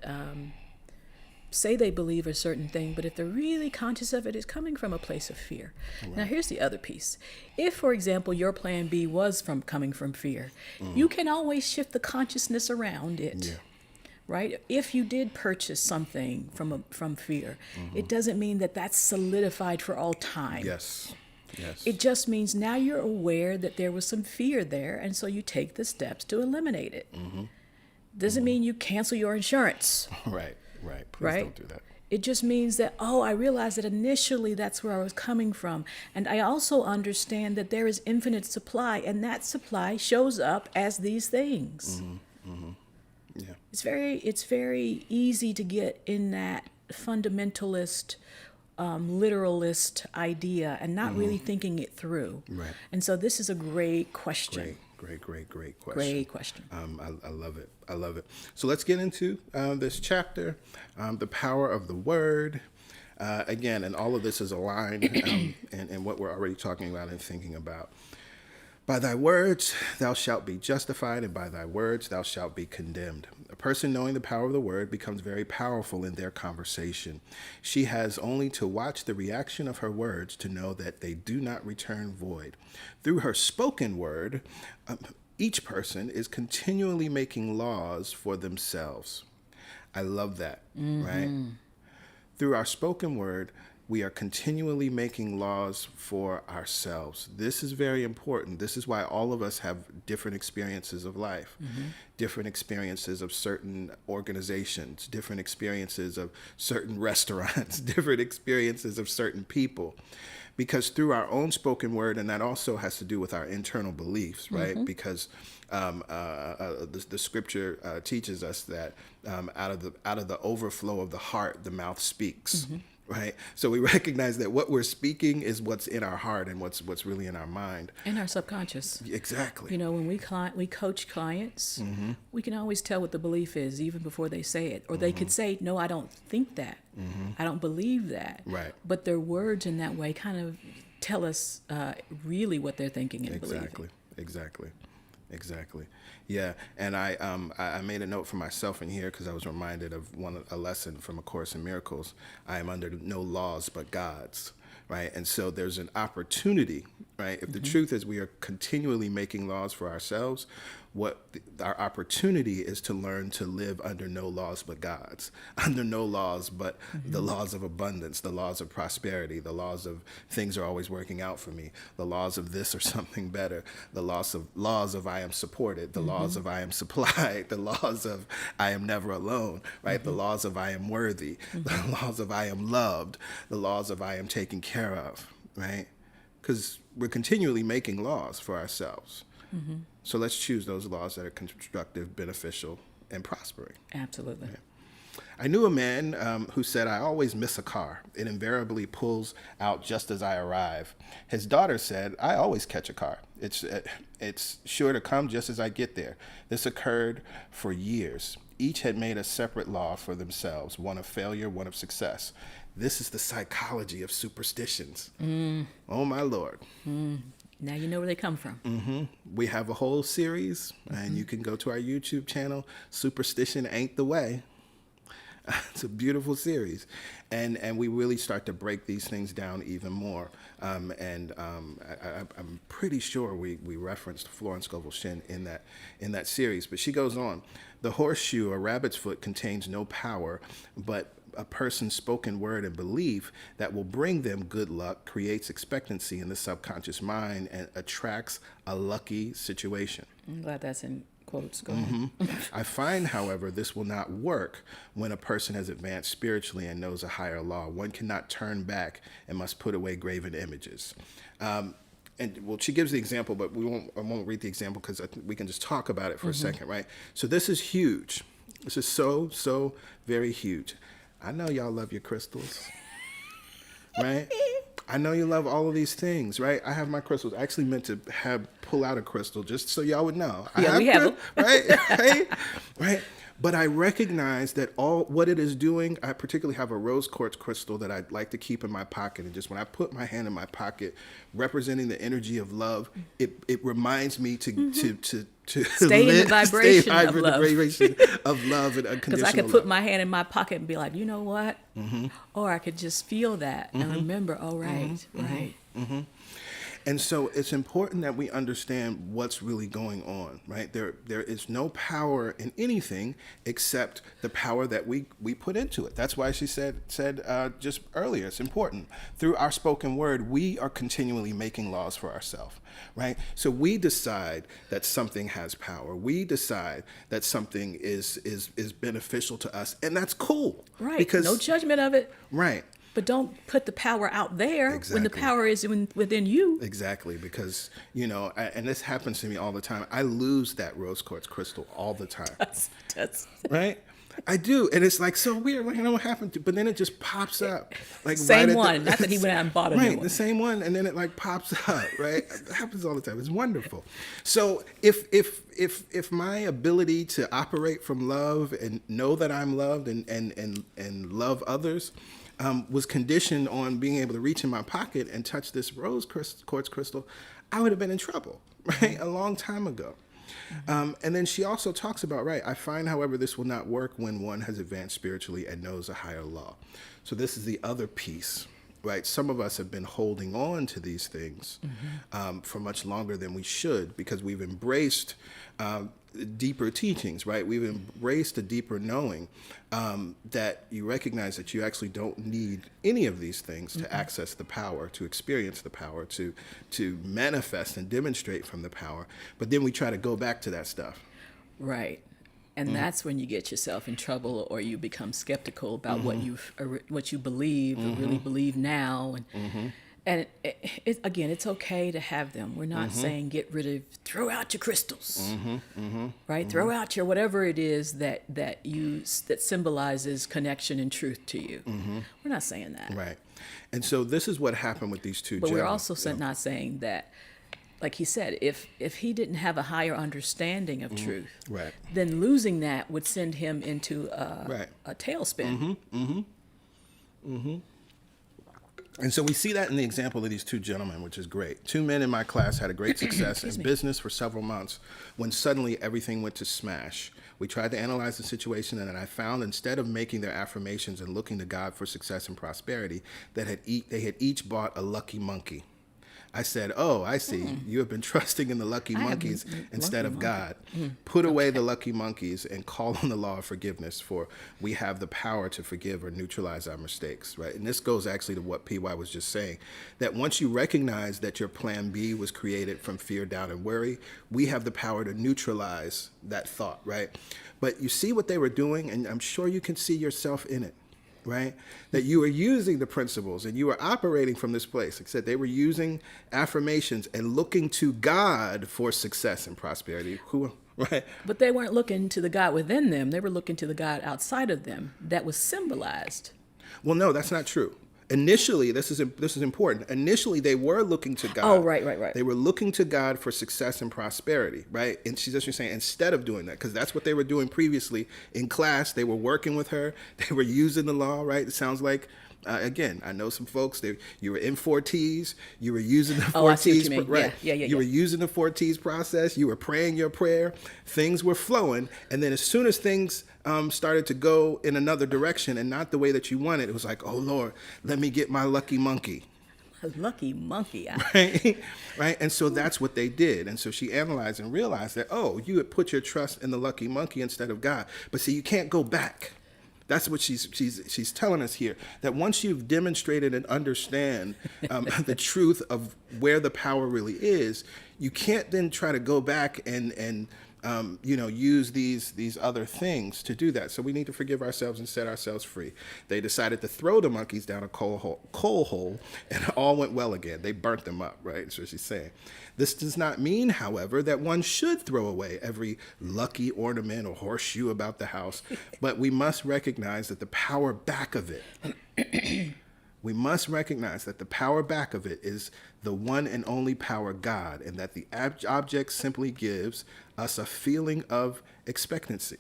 say they believe a certain thing, but if they're really conscious of it, it's coming from a place of fear. Right. Now, here's the other piece. If, for example, your plan B was coming from fear, you can always shift the consciousness around it. Yeah. Right? If you did purchase something from fear, it doesn't mean that that's solidified for all time. Yes. It just means now you're aware that there was some fear there, and so you take the steps to eliminate it. Doesn't mean you cancel your insurance. Right. Please don't do that. It just means that, I realized that initially that's where I was coming from. And I also understand that there is infinite supply, and that supply shows up as these things. Yeah. It's very easy to get in that fundamentalist, literalist idea and not really thinking it through. Right. And so this is a great question. Great question. Great question. I love it. So let's get into this chapter, the power of the word. again, and all of this is aligned in what we're already talking about and thinking about. By thy words thou shalt be justified, and by thy words thou shalt be condemned. A person knowing the power of the word becomes very powerful in their conversation. She has only to watch the reaction of her words to know that they do not return void. Through her spoken word, each person is continually making laws for themselves. I love that, right? Through our spoken word, we are continually making laws for ourselves. This is very important. This is why all of us have different experiences of life, different experiences of certain organizations, different experiences of certain restaurants, different experiences of certain people. Because through our own spoken word, and that also has to do with our internal beliefs, right? Because the scripture teaches us that out of the overflow of the heart, the mouth speaks. Right. So we recognize that what we're speaking is what's in our heart and what's really in our mind. And our subconscious. Exactly. You know, when we coach clients, we can always tell what the belief is even before they say it. Or they could say, no, I don't think that. I don't believe that. Right. But their words in that way kind of tell us really what they're thinking and believing. Exactly. Yeah, and I made a note for myself in here because I was reminded of a lesson from A Course in Miracles. I am under no laws but God's, right? And so there's an opportunity, right? If the truth is we are continually making laws for ourselves, our opportunity is to learn to live under no laws but God's, under no laws but the laws of abundance, the laws of prosperity, the laws of things are always working out for me, the laws of this or something better, the laws of I am supported, the laws of I am supplied, the laws of I am never alone, right? The laws of I am worthy, the laws of I am loved, the laws of I am taken care of, right? Because we're continually making laws for ourselves. So let's choose those laws that are constructive, beneficial, and prospering. Absolutely. Yeah. I knew a man who said, I always miss a car. It invariably pulls out just as I arrive. His daughter said, I always catch a car. It's sure to come just as I get there. This occurred for years. Each had made a separate law for themselves, one of failure, one of success. This is the psychology of superstitions. Oh, my Lord. Now you know where they come from. We have a whole series, and you can go to our YouTube channel, Superstition Ain't the Way. It's a beautiful series. And we really start to break these things down even more. I'm pretty sure we referenced Florence Scovel Shinn in that series. But she goes on, the horseshoe, a rabbit's foot, contains no power, but a person's spoken word and belief that will bring them good luck creates expectancy in the subconscious mind and attracts a lucky situation. I'm glad that's in quotes. Go on. I find, however, this will not work when a person has advanced spiritually and knows a higher law. One cannot turn back and must put away graven images. She gives the example, but I won't read the example because we can just talk about it for a second, right? So this is huge. This is so very huge. I know y'all love your crystals, right? I know you love all of these things, right? I have my crystals. I actually meant to pull out a crystal just so y'all would know. We have them. Right? Right? But I recognize that what it is doing, I particularly have a rose quartz crystal that I like to keep in my pocket. And just when I put my hand in my pocket, representing the energy of love, it reminds me to stay in the vibration of love. Of love and unconditional Because I could put my hand in my pocket and be like, you know what? Or I could just feel that and remember, right. And so it's important that we understand what's really going on, right? There is no power in anything except the power that we put into it. That's why she said just earlier, it's important. Through our spoken word, we are continually making laws for ourselves, right? So we decide that something has power. We decide that something is beneficial to us, and that's cool. Right, because no judgment of it. Right. But don't put the power out there when the power is within you. Exactly, because, and this happens to me all the time. I lose that rose quartz crystal all the time. That's right? I do. And it's like so weird. Like, I don't know what happened to, but then it just pops up. Like same right one. Not that he went out and bought a new one. The same one. And then it like pops up, right? It happens all the time. It's wonderful. So if my ability to operate from love and know that I'm loved and love others, was conditioned on being able to reach in my pocket and touch this quartz crystal, I would have been in trouble, right? A long time ago. And then she also talks about, right, I find, however, this will not work when one has advanced spiritually and knows a higher law. So this is the other piece, right? Some of us have been holding on to these things for much longer than we should, because we've embraced deeper teachings, right? We've embraced a deeper knowing that you recognize that you actually don't need any of these things to access the power, to experience the power, to manifest and demonstrate from the power. But then we try to go back to that stuff. Right. And that's when you get yourself in trouble, or you become skeptical about what you believe or really believe now. And again, it's okay to have them. We're not saying throw out your crystals, right? Throw out your whatever it is that symbolizes connection and truth to you. We're not saying that. Right. And so this is what happened with these two But gentlemen. we're also not saying that, like he said, if he didn't have a higher understanding of truth, Right. then losing that would send him into a tailspin. And so we see that in the example of these two gentlemen, which is great. Two men in my class had a great success in business for several months when suddenly everything went to smash. We tried to analyze the situation, and then I found, instead of making their affirmations and looking to God for success and prosperity, that they had each bought a lucky monkey. I said, oh, I see. You have been trusting in the lucky monkeys instead of God. Put away the lucky monkeys and call on the law of forgiveness, for we have the power to forgive or neutralize our mistakes, right? And this goes actually to what PY was just saying, that once you recognize that your plan B was created from fear, doubt, and worry, we have the power to neutralize that thought, right? But you see what they were doing, and I'm sure you can see yourself in it. Right? That you were using the principles and you were operating from this place. Like I said, they were using affirmations and looking to God for success and prosperity. Right? But they weren't looking to the God within them. They were looking to the God outside of them that was symbolized. Well, no, that's not true. Initially, this is important. Initially, they were looking to God. Oh, right. They were looking to God for success and prosperity, right? And she's just saying, instead of doing that, because that's what they were doing previously in class. They were working with her. They were using the law, right? It sounds like, again, I know some folks. You were in 4Ts. You were using the 4Ts, I see what you mean. right? Yeah. You were using the 4Ts process. You were praying your prayer. Things were flowing, and then as soon as things started to go in another direction and not the way that you wanted, it was like, oh Lord, let me get my lucky monkey. A lucky monkey. Right? And so that's what they did. And so she analyzed and realized that, oh, you had put your trust in the lucky monkey instead of God. But see, you can't go back. That's what she's telling us here, that once you've demonstrated and understand the truth of where the power really is, you can't then try to go back and use these other things to do that. So we need to forgive ourselves and set ourselves free. They decided to throw the monkeys down a coal hole, and it all went well again. They burnt them up, right? That's what she's saying. This does not mean, however, that one should throw away every lucky ornament or horseshoe about the house, but we must recognize that the power back of it we must recognize that the power back of it is the one and only power, God, and that the object simply gives us a feeling of expectancy,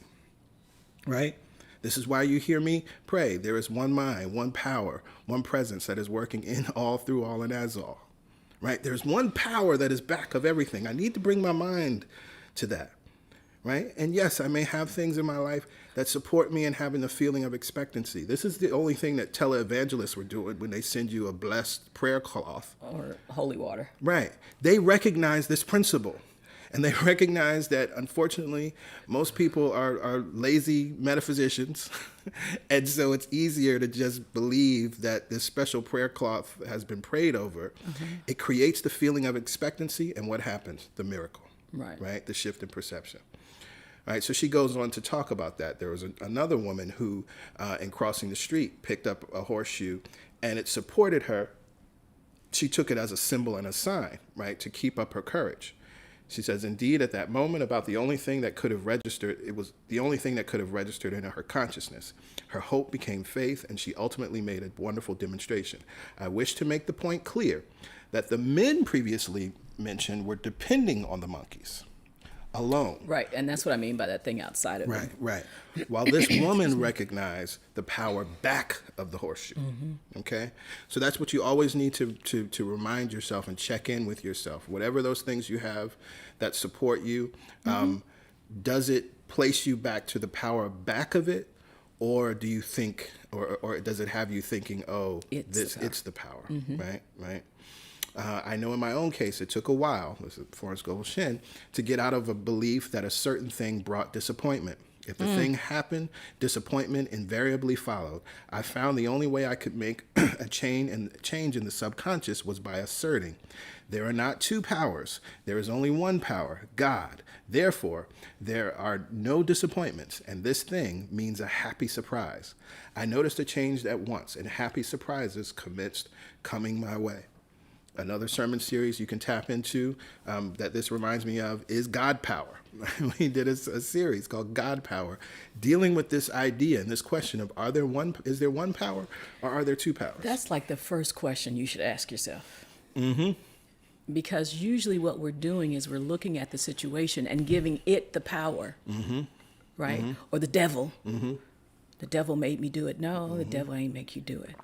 right? This is why you hear me pray. There is one mind, one power, one presence that is working in all, through all, and as all, right? There's one power that is back of everything. I need to bring my mind to that, right? And yes, I may have things in my life that support me in having a feeling of expectancy. This is the only thing that televangelists were doing when they send you a blessed prayer cloth. Or holy water. Right. They recognize this principle. And they recognize that, unfortunately, most people are lazy metaphysicians. And so it's easier to just believe that this special prayer cloth has been prayed over. It creates the feeling of expectancy. And what happens? The miracle. Right? The shift in perception. Right, so she goes on to talk about that. There was another woman who, in crossing the street, picked up a horseshoe, and it supported her. She took it as a symbol and a sign, right, to keep up her courage. She says, indeed, at that moment, about the only thing that could have registered, it was the only thing that could have registered in her consciousness. Her hope became faith, and she ultimately made a wonderful demonstration. I wish to make the point clear that the men previously mentioned were depending on the monkeys. alone. Right. And that's what I mean by that thing outside of Right, him. right. While this woman recognized the power back of the horseshoe. Okay? So that's what you always need to remind yourself and check in with yourself. Whatever those things you have that support you, does it place you back to the power back of it? Or do you think, or does it have you thinking, oh, it's the power, right, right? I know in my own case, it took a while, this is Florence Scovel Shinn, to get out of a belief that a certain thing brought disappointment. If the thing happened, disappointment invariably followed. I found the only way I could make a change in the subconscious was by asserting, there are not two powers. There is only one power, God. Therefore, there are no disappointments, and this thing means a happy surprise. I noticed a change at once, and happy surprises commenced coming my way. Another sermon series you can tap into that this reminds me of is God Power. We did a series called God Power, dealing with this idea and this question of is there one power or are there two powers? That's like the first question you should ask yourself. Because usually what we're doing is we're looking at the situation and giving it the power, right? Or the devil. The devil made me do it. No, the devil ain't make you do it.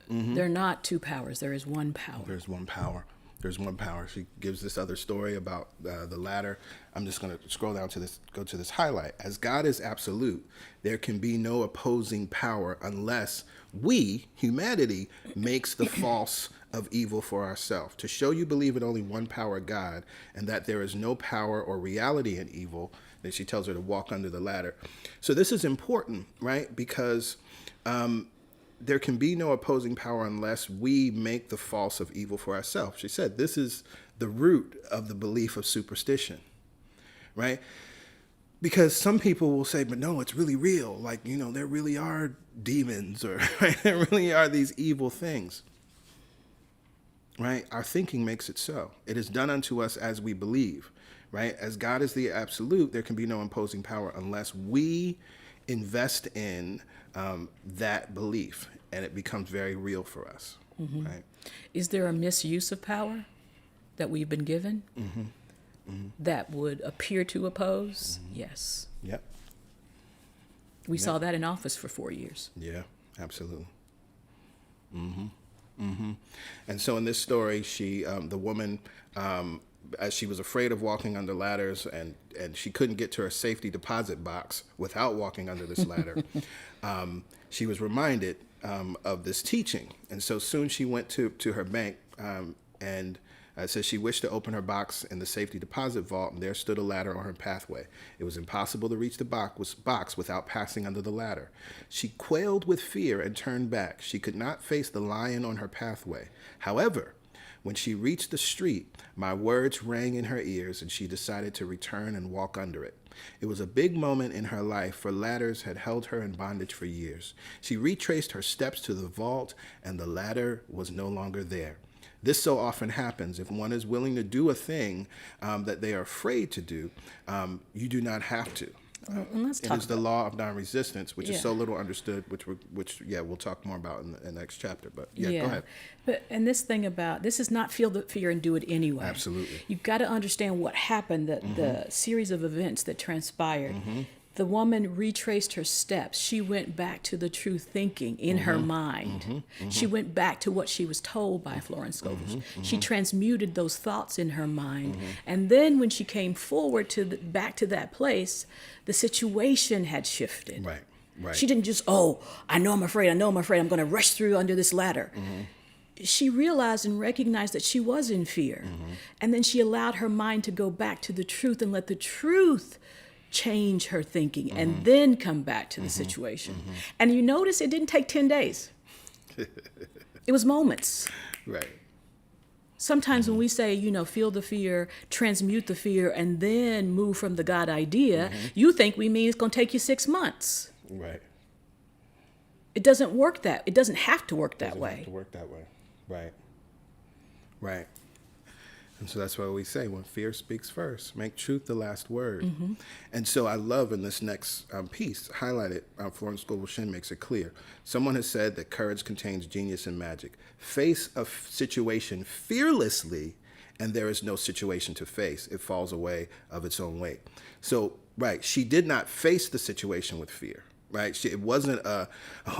There are not two powers. There is one power. There's one power. There's one power. She gives this other story about the ladder. I'm just going to scroll down to this, go to this highlight. As God is absolute, there can be no opposing power unless we, humanity, makes the false of evil for ourselves. To show you believe in only one power, God, and that there is no power or reality in evil, then she tells her to walk under the ladder. So this is important, right? Because there can be no opposing power unless we make the false of evil for ourselves. She said this is the root of the belief of superstition, right? Because some people will say, but no, it's really real. Like, you know, there really are demons or right? There really are these evil things, right? Our thinking makes it so. It is done unto us as we believe, right? As God is the absolute, there can be no opposing power unless we invest in that belief, and it becomes very real for us, right? Is there a misuse of power that we've been given that would appear to oppose? Yes. Yep. We saw that in office for 4 years. Yeah, absolutely. And so in this story, she, the woman, as she was afraid of walking under ladders and she couldn't get to her safety deposit box without walking under this ladder, she was reminded of this teaching. And so soon she went to her bank and said she wished to open her box in the safety deposit vault, and there stood a ladder on her pathway. It was impossible to reach the box without passing under the ladder. She quailed with fear and turned back. She could not face the lion on her pathway. However, when she reached the street, my words rang in her ears, and she decided to return and walk under it. It was a big moment in her life, for ladders had held her in bondage for years. She retraced her steps to the vault, and the ladder was no longer there. This so often happens. If one is willing to do a thing that they are afraid to do, you do not have to. And let's It talk is the about law of non-resistance, which is so Yeah. little understood, which we'll talk more about in the next chapter. But go ahead. And this thing about this is not feel the fear and do it anyway. Absolutely. You've got to understand what happened, the series of events that transpired. The woman retraced her steps. She went back to the true thinking in her mind. She went back to what she was told by Florence Scovel. She transmuted those thoughts in her mind. And then when she came forward back to that place, the situation had shifted. Right, right. She didn't just, I know I'm afraid, I'm going to rush through under this ladder. She realized and recognized that she was in fear. And then she allowed her mind to go back to the truth and let the truth change her thinking and then come back to the situation. And you notice it didn't take 10 days. It was moments. Right. Sometimes when we say, feel the fear, transmute the fear, and then move from the God idea, you think we mean it's going to take you 6 months. Right. It doesn't work it doesn't have to work that Doesn't way. have to work that way. Right. Right. And so that's why we say when fear speaks first, make truth the last word. And so I love in this next piece, highlighted, Florence Scovel Shinn makes it clear. Someone has said that courage contains genius and magic. Face a situation fearlessly and there is no situation to face. It falls away of its own weight. So, right, she did not face the situation with fear, right? It wasn't oh,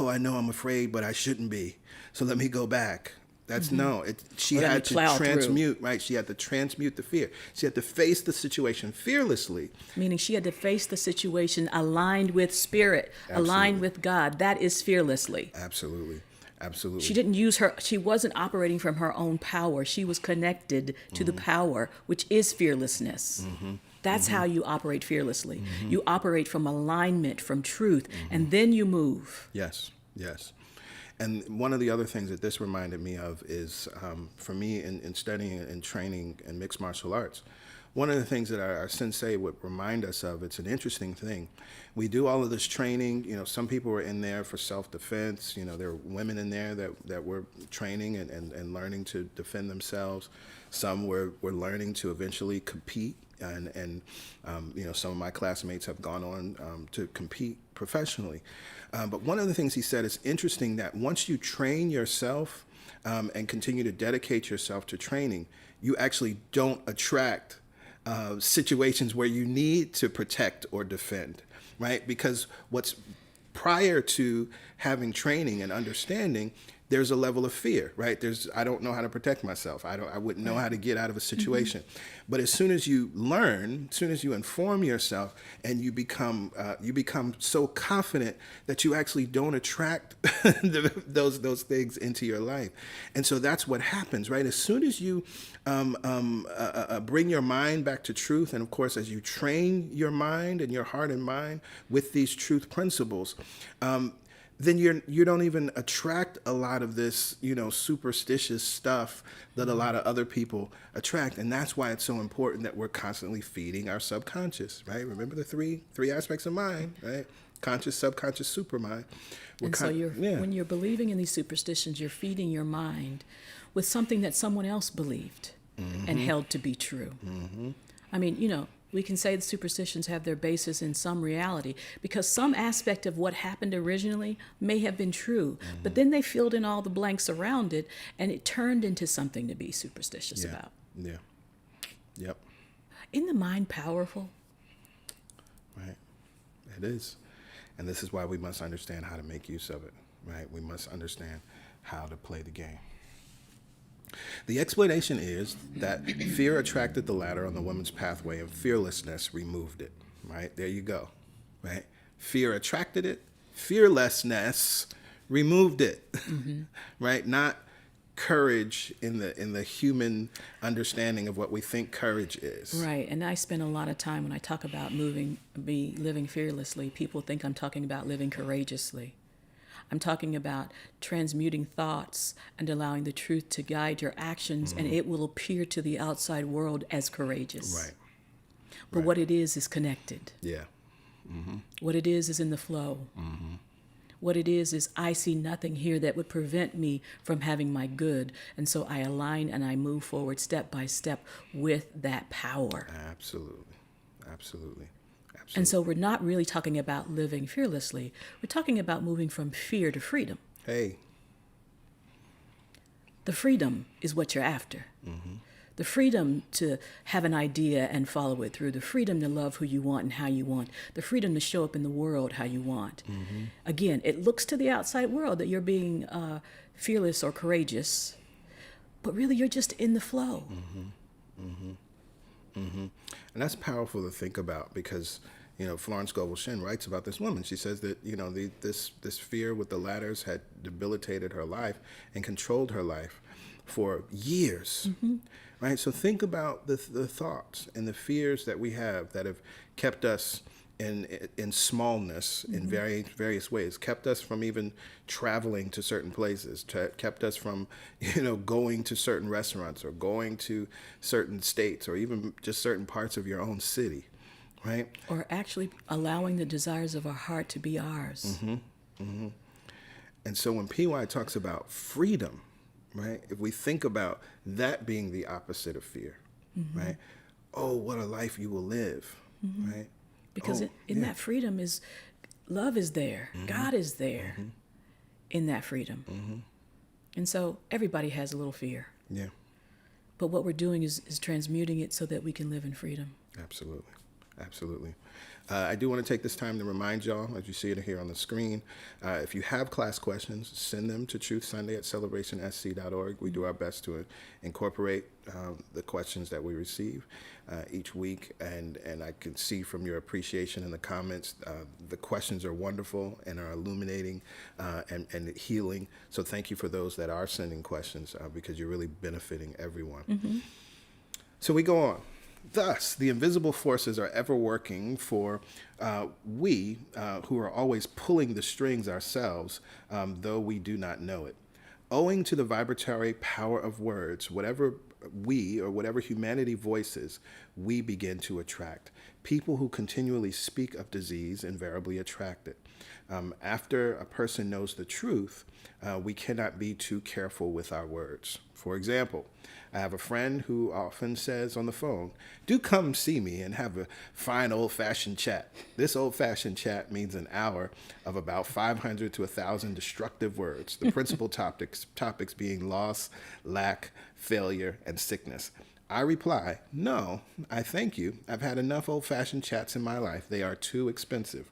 I know I'm afraid, but I shouldn't be, so let me go back. That's she Let me had to plow through. transmute, right? She had to transmute the fear. She had to face the situation fearlessly. Meaning she had to face the situation aligned with spirit, aligned with God. That is fearlessly. Absolutely. Absolutely. She didn't she wasn't operating from her own power. She was connected to the power, which is fearlessness. That's how you operate fearlessly. You operate from alignment, from truth, and then you move. Yes, yes. And one of the other things that this reminded me of is, for me, in studying and training in mixed martial arts, one of the things that our sensei would remind us of, it's an interesting thing. We do all of this training. Some people were in there for self-defense. There were women in there that were training and learning to defend themselves. Some were learning to eventually compete. And some of my classmates have gone on to compete professionally. But one of the things he said is interesting, that once you train yourself and continue to dedicate yourself to training, you actually don't attract situations where you need to protect or defend, right? Because what's prior to having training and understanding, there's a level of fear, right? I don't know how to protect myself. I wouldn't know how to get out of a situation. But as soon as you learn, as soon as you inform yourself, and you become so confident that you actually don't attract those things into your life. And so that's what happens, right? As soon as you bring your mind back to truth, and of course, as you train your mind and your heart and mind with these truth principles, then you don't even attract a lot of this, superstitious stuff that a lot of other people attract. And that's why it's so important that we're constantly feeding our subconscious, right? Remember the three aspects of mind, right? Conscious, subconscious, supermind. When you're believing in these superstitions, you're feeding your mind with something that someone else believed and held to be true. I mean, we can say the superstitions have their basis in some reality, because some aspect of what happened originally may have been true, but then they filled in all the blanks around it, and it turned into something to be superstitious about. Yeah. Yep. Isn't the mind powerful? Right. It is. And this is why we must understand how to make use of it, right? We must understand how to play the game. The explanation is that fear attracted the ladder on the woman's pathway, and fearlessness removed it, right? There you go, right? Fear attracted it, fearlessness removed it, right? Not courage in the human understanding of what we think courage is. Right, and I spend a lot of time when I talk about living fearlessly, people think I'm talking about living courageously. I'm talking about transmuting thoughts and allowing the truth to guide your actions, and it will appear to the outside world as courageous. Right. But what it is connected. Yeah. What it is in the flow. What it is I see nothing here that would prevent me from having my good, and so I align and I move forward step by step with that power. Absolutely. Absolutely. And so we're not really talking about living fearlessly. We're talking about moving from fear to freedom. Hey. The freedom is what you're after. The freedom to have an idea and follow it through. The freedom to love who you want and how you want. The freedom to show up in the world how you want. Again, it looks to the outside world that you're being fearless or courageous, but really you're just in the flow. And that's powerful to think about, because Florence Scovel Shinn writes about this woman. She says that this fear with the ladders had debilitated her life and controlled her life for years. Right? So think about the thoughts and the fears that we have that have kept us in smallness in various ways, kept us from even traveling to certain places, kept us from going to certain restaurants or going to certain states or even just certain parts of your own city, right? Or actually allowing the desires of our heart to be ours. And so when PY talks about freedom, right, if we think about that being the opposite of fear, right? Oh, what a life you will live, right? Because in that freedom love is there. God is there in that freedom. And so everybody has a little fear. Yeah. But what we're doing is transmuting it so that we can live in freedom. Absolutely. Absolutely. I do want to take this time to remind y'all, as you see it here on the screen, if you have class questions, send them to truthsunday@celebrationsc.org. We do our best to incorporate the questions that we receive each week. And I can see from your appreciation in the comments, the questions are wonderful and are illuminating and healing. So thank you for those that are sending questions because you're really benefiting everyone. Mm-hmm. So we go on. Thus, the invisible forces are ever working for we who are always pulling the strings ourselves, though we do not know it. Owing to the vibratory power of words, whatever we or whatever humanity voices, we begin to attract. People who continually speak of disease invariably attract it. After a person knows the truth, we cannot be too careful with our words. For example, I have a friend who often says on the phone, "Do come see me and have a fine old-fashioned chat." This old-fashioned chat means an hour of about 500 to 1,000 destructive words, the principal topics being loss, lack, failure, and sickness. I reply, "No, I thank you. I've had enough old-fashioned chats in my life. They are too expensive.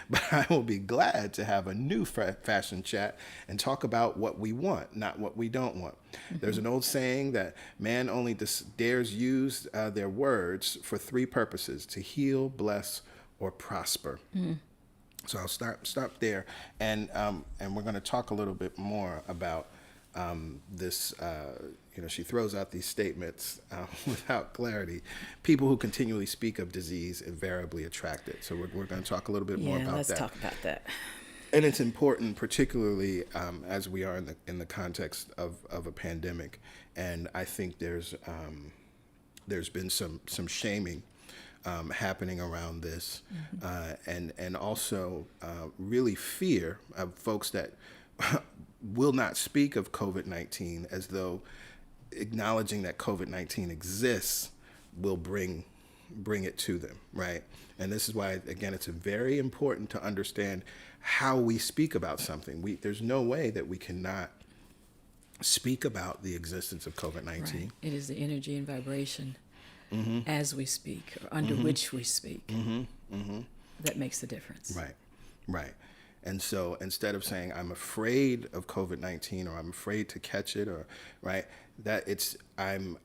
But I will be glad to have a new fashioned chat and talk about what we want, not what we don't want." Mm-hmm. There's an old saying that man only dares use their words for three purposes: to heal, bless, or prosper. Mm. So I'll stop there, and we're going to talk a little bit more about this. She throws out these statements without clarity. People who continually speak of disease invariably attract it. So we're going to talk a little bit more about that. Let's talk about that. And it's important, particularly as we are in the context of a pandemic. And I think there's been some shaming happening around this, mm-hmm. And also really fear of folks that will not speak of COVID-19 as though acknowledging that COVID-19 exists will bring it to them, right? And this is why, again, it's very important to understand how we speak about something. There's no way that we cannot speak about the existence of COVID-19. Right. It is the energy and vibration mm-hmm. as we speak, or under mm-hmm. which we speak, mm-hmm. Mm-hmm. that makes the difference. Right. And so instead of saying I'm afraid of COVID-19 or I'm afraid to catch it, or right, that it's I'm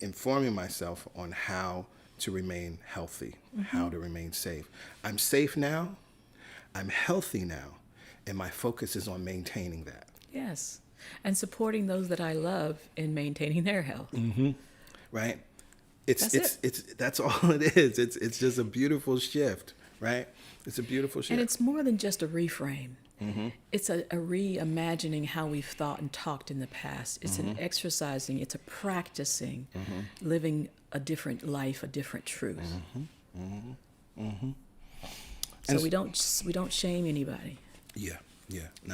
informing myself on how to remain healthy, mm-hmm. how to remain safe. I'm safe now, I'm healthy now, and my focus is on maintaining that. Yes. And supporting those that I love in maintaining their health. Mm-hmm. Right? That's all it is. It's just a beautiful shift, right? It's a beautiful shift. And it's more than just a reframe. Mm-hmm. It's a reimagining how we've thought and talked in the past. It's mm-hmm. an exercising, it's a practicing, mm-hmm. living a different life, a different truth. Mm-hmm. Mm-hmm. Mm-hmm. So we don't shame anybody. Yeah.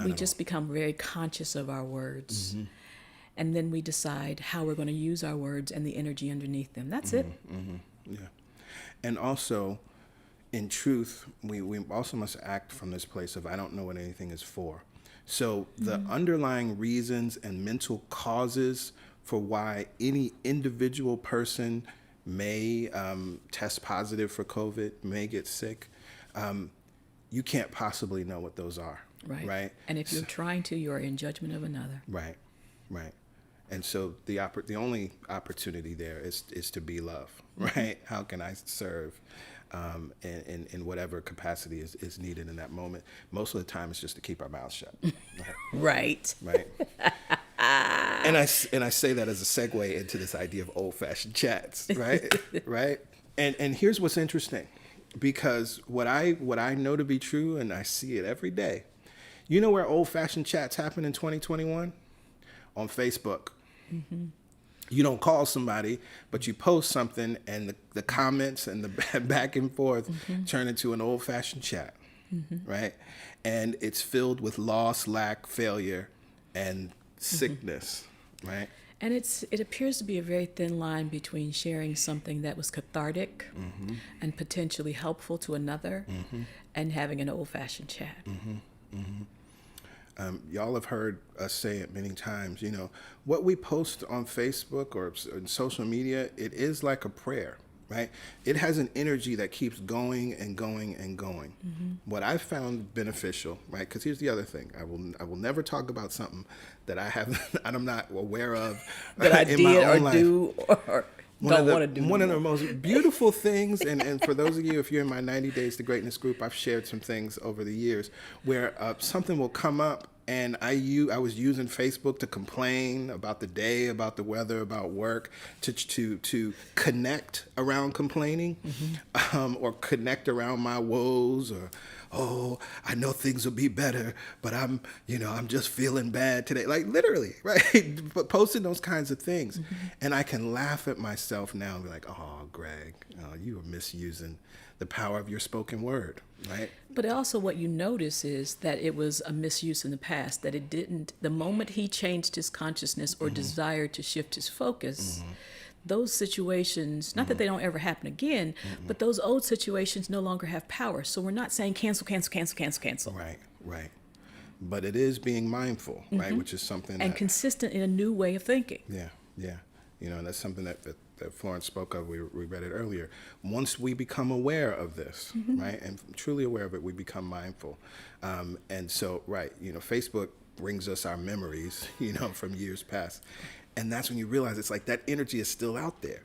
We just become very conscious of our words. Mm-hmm. And then we decide how we're going to use our words and the energy underneath them. That's mm-hmm. it. Mm-hmm. Yeah. And also, in truth, we also must act from this place of I don't know what anything is for. So the mm-hmm. underlying reasons and mental causes for why any individual person may test positive for COVID, may get sick, you can't possibly know what those are. Right. And if you're trying to, you are in judgment of another. Right. And so the only opportunity there is to be love, right? How can I serve in whatever capacity is needed in that moment? Most of the time, it's just to keep our mouths shut. Right. And I say that as a segue into this idea of old-fashioned chats, right? Right. And here's what's interesting, because what I know to be true, and I see it every day. You know where old-fashioned chats happen in 2021? On Facebook. Mm-hmm. You don't call somebody, but you post something, and the comments and the back and forth mm-hmm. turn into an old-fashioned chat, mm-hmm. right? And it's filled with loss, lack, failure, and sickness, mm-hmm. right? And it appears to be a very thin line between sharing something that was cathartic mm-hmm. and potentially helpful to another mm-hmm. and having an old-fashioned chat. Mm-hmm. Mm-hmm. Y'all have heard us say it many times, you know, what we post on Facebook or in social media, it is like a prayer, right? It has an energy that keeps going and going and going. What I've found beneficial, right? Because here's the other thing. I will never talk about something that I'm not aware of That I in did my or own life. do or don't want to do. One of the most beautiful things, and for those of you, if you're in my 90 Days to Greatness group, I've shared some things over the years where something will come up, and I was using Facebook to complain about the day, about the weather, about work, to connect around complaining, or connect around my woes, or oh, I know things will be better, but I'm just feeling bad today. Like literally, right? But posting those kinds of things. And I can laugh at myself now and be like, oh, Greg, you are misusing the power of your spoken word, right? But also what you notice is that it was a misuse in the past, that it didn't, the moment he changed his consciousness or desired to shift his focus, those situations, not that they don't ever happen again, but those old situations no longer have power. So we're not saying cancel. Right. But it is being mindful, right? Which is something And that, consistent in a new way of thinking. yeah. You know, and that's something that Florence spoke of. We read it earlier. Once we become aware of this, right, and truly aware of it, we become mindful. And so, right, you know, Facebook brings us our memories, you know, from years past. And that's when you realize it's like that energy is still out there.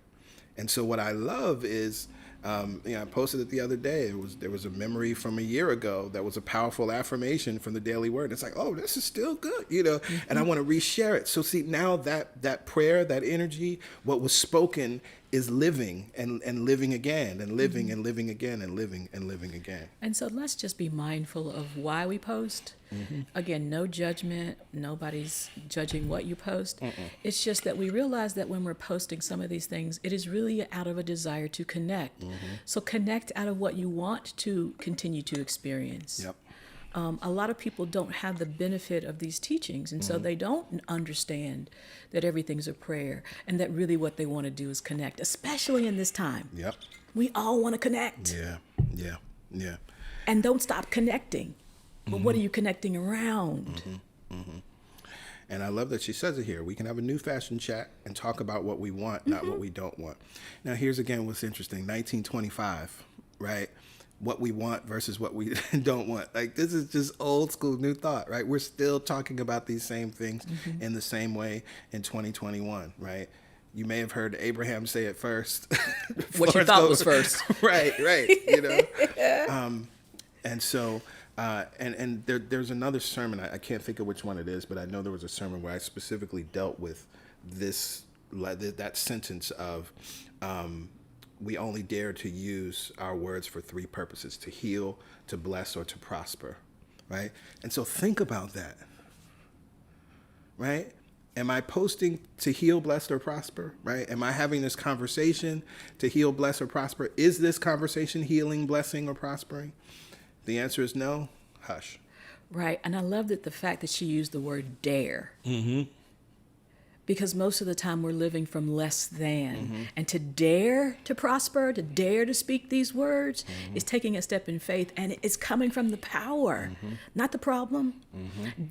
And so what I love is, I posted it the other day. There was a memory from a year ago that was a powerful affirmation from the Daily Word. It's like, oh, this is still good, you know, and I want to reshare it. So see, now that prayer, that energy, what was spoken is living and living again and living and living again and living and living again. And so let's just be mindful of why we post. Again, no judgment. Nobody's judging what you post. It's just that we realize that when we're posting some of these things, it is really out of a desire to connect. So connect out of what you want to continue to experience. Yep. A lot of people don't have the benefit of these teachings, and so they don't understand that everything's a prayer and that really what they want to do is connect, especially in this time. Yep. We all want to connect. Yeah. And don't stop connecting. But what are you connecting around? And I love that she says it here. We can have a new fashion chat and talk about what we want, not what we don't want. Now, here's again what's interesting. 1925, right? What we want versus what we don't want. Like, this is just old school new thought, right? We're still talking about these same things in the same way in 2021, right? You may have heard Abraham say it first. What you thought was first. Right, you know? And so... And there's another sermon, I can't think of which one it is, but I know there was a sermon where I specifically dealt with that sentence of we only dare to use our words for three purposes: to heal, to bless, or to prosper, right? And so think about that, right? Am I posting to heal, bless, or prosper, right? Am I having this conversation to heal, bless, or prosper? Is this conversation healing, blessing, or prospering? The answer is no. Hush. Right. And I love that the fact that she used the word dare. Because most of the time we're living from less than. And to dare to prosper, to dare to speak these words is taking a step in faith, and it's coming from the power, not the problem.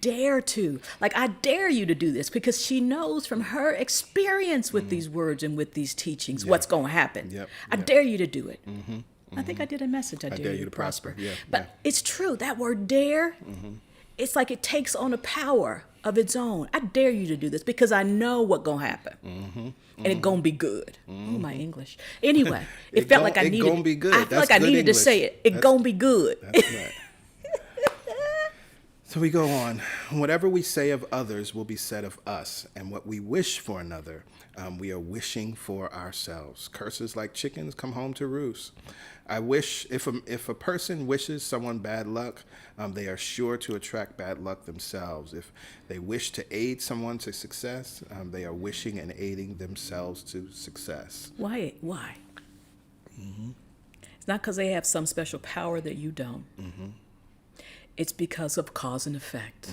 Dare to. Like, I dare you to do this, because she knows from her experience with these words and with these teachings what's going to happen. I dare you to do it. I think I did a message, I dare you to prosper. But it's true, that word dare, it's like it takes on a power of its own. I dare you to do this because I know what's going to happen. And it's going to be good. Oh, my English. Anyway, it felt like I needed, gonna be good. I feel like I needed to say it. It's going to be good. That's right. So we go on. Whatever we say of others will be said of us, and what we wish for another, we are wishing for ourselves. Curses like chickens come home to roost. I wish if a person wishes someone bad luck, they are sure to attract bad luck themselves. If they wish to aid someone to success, they are wishing and aiding themselves to success. Why? It's not because they have some special power that you don't. It's because of cause and effect.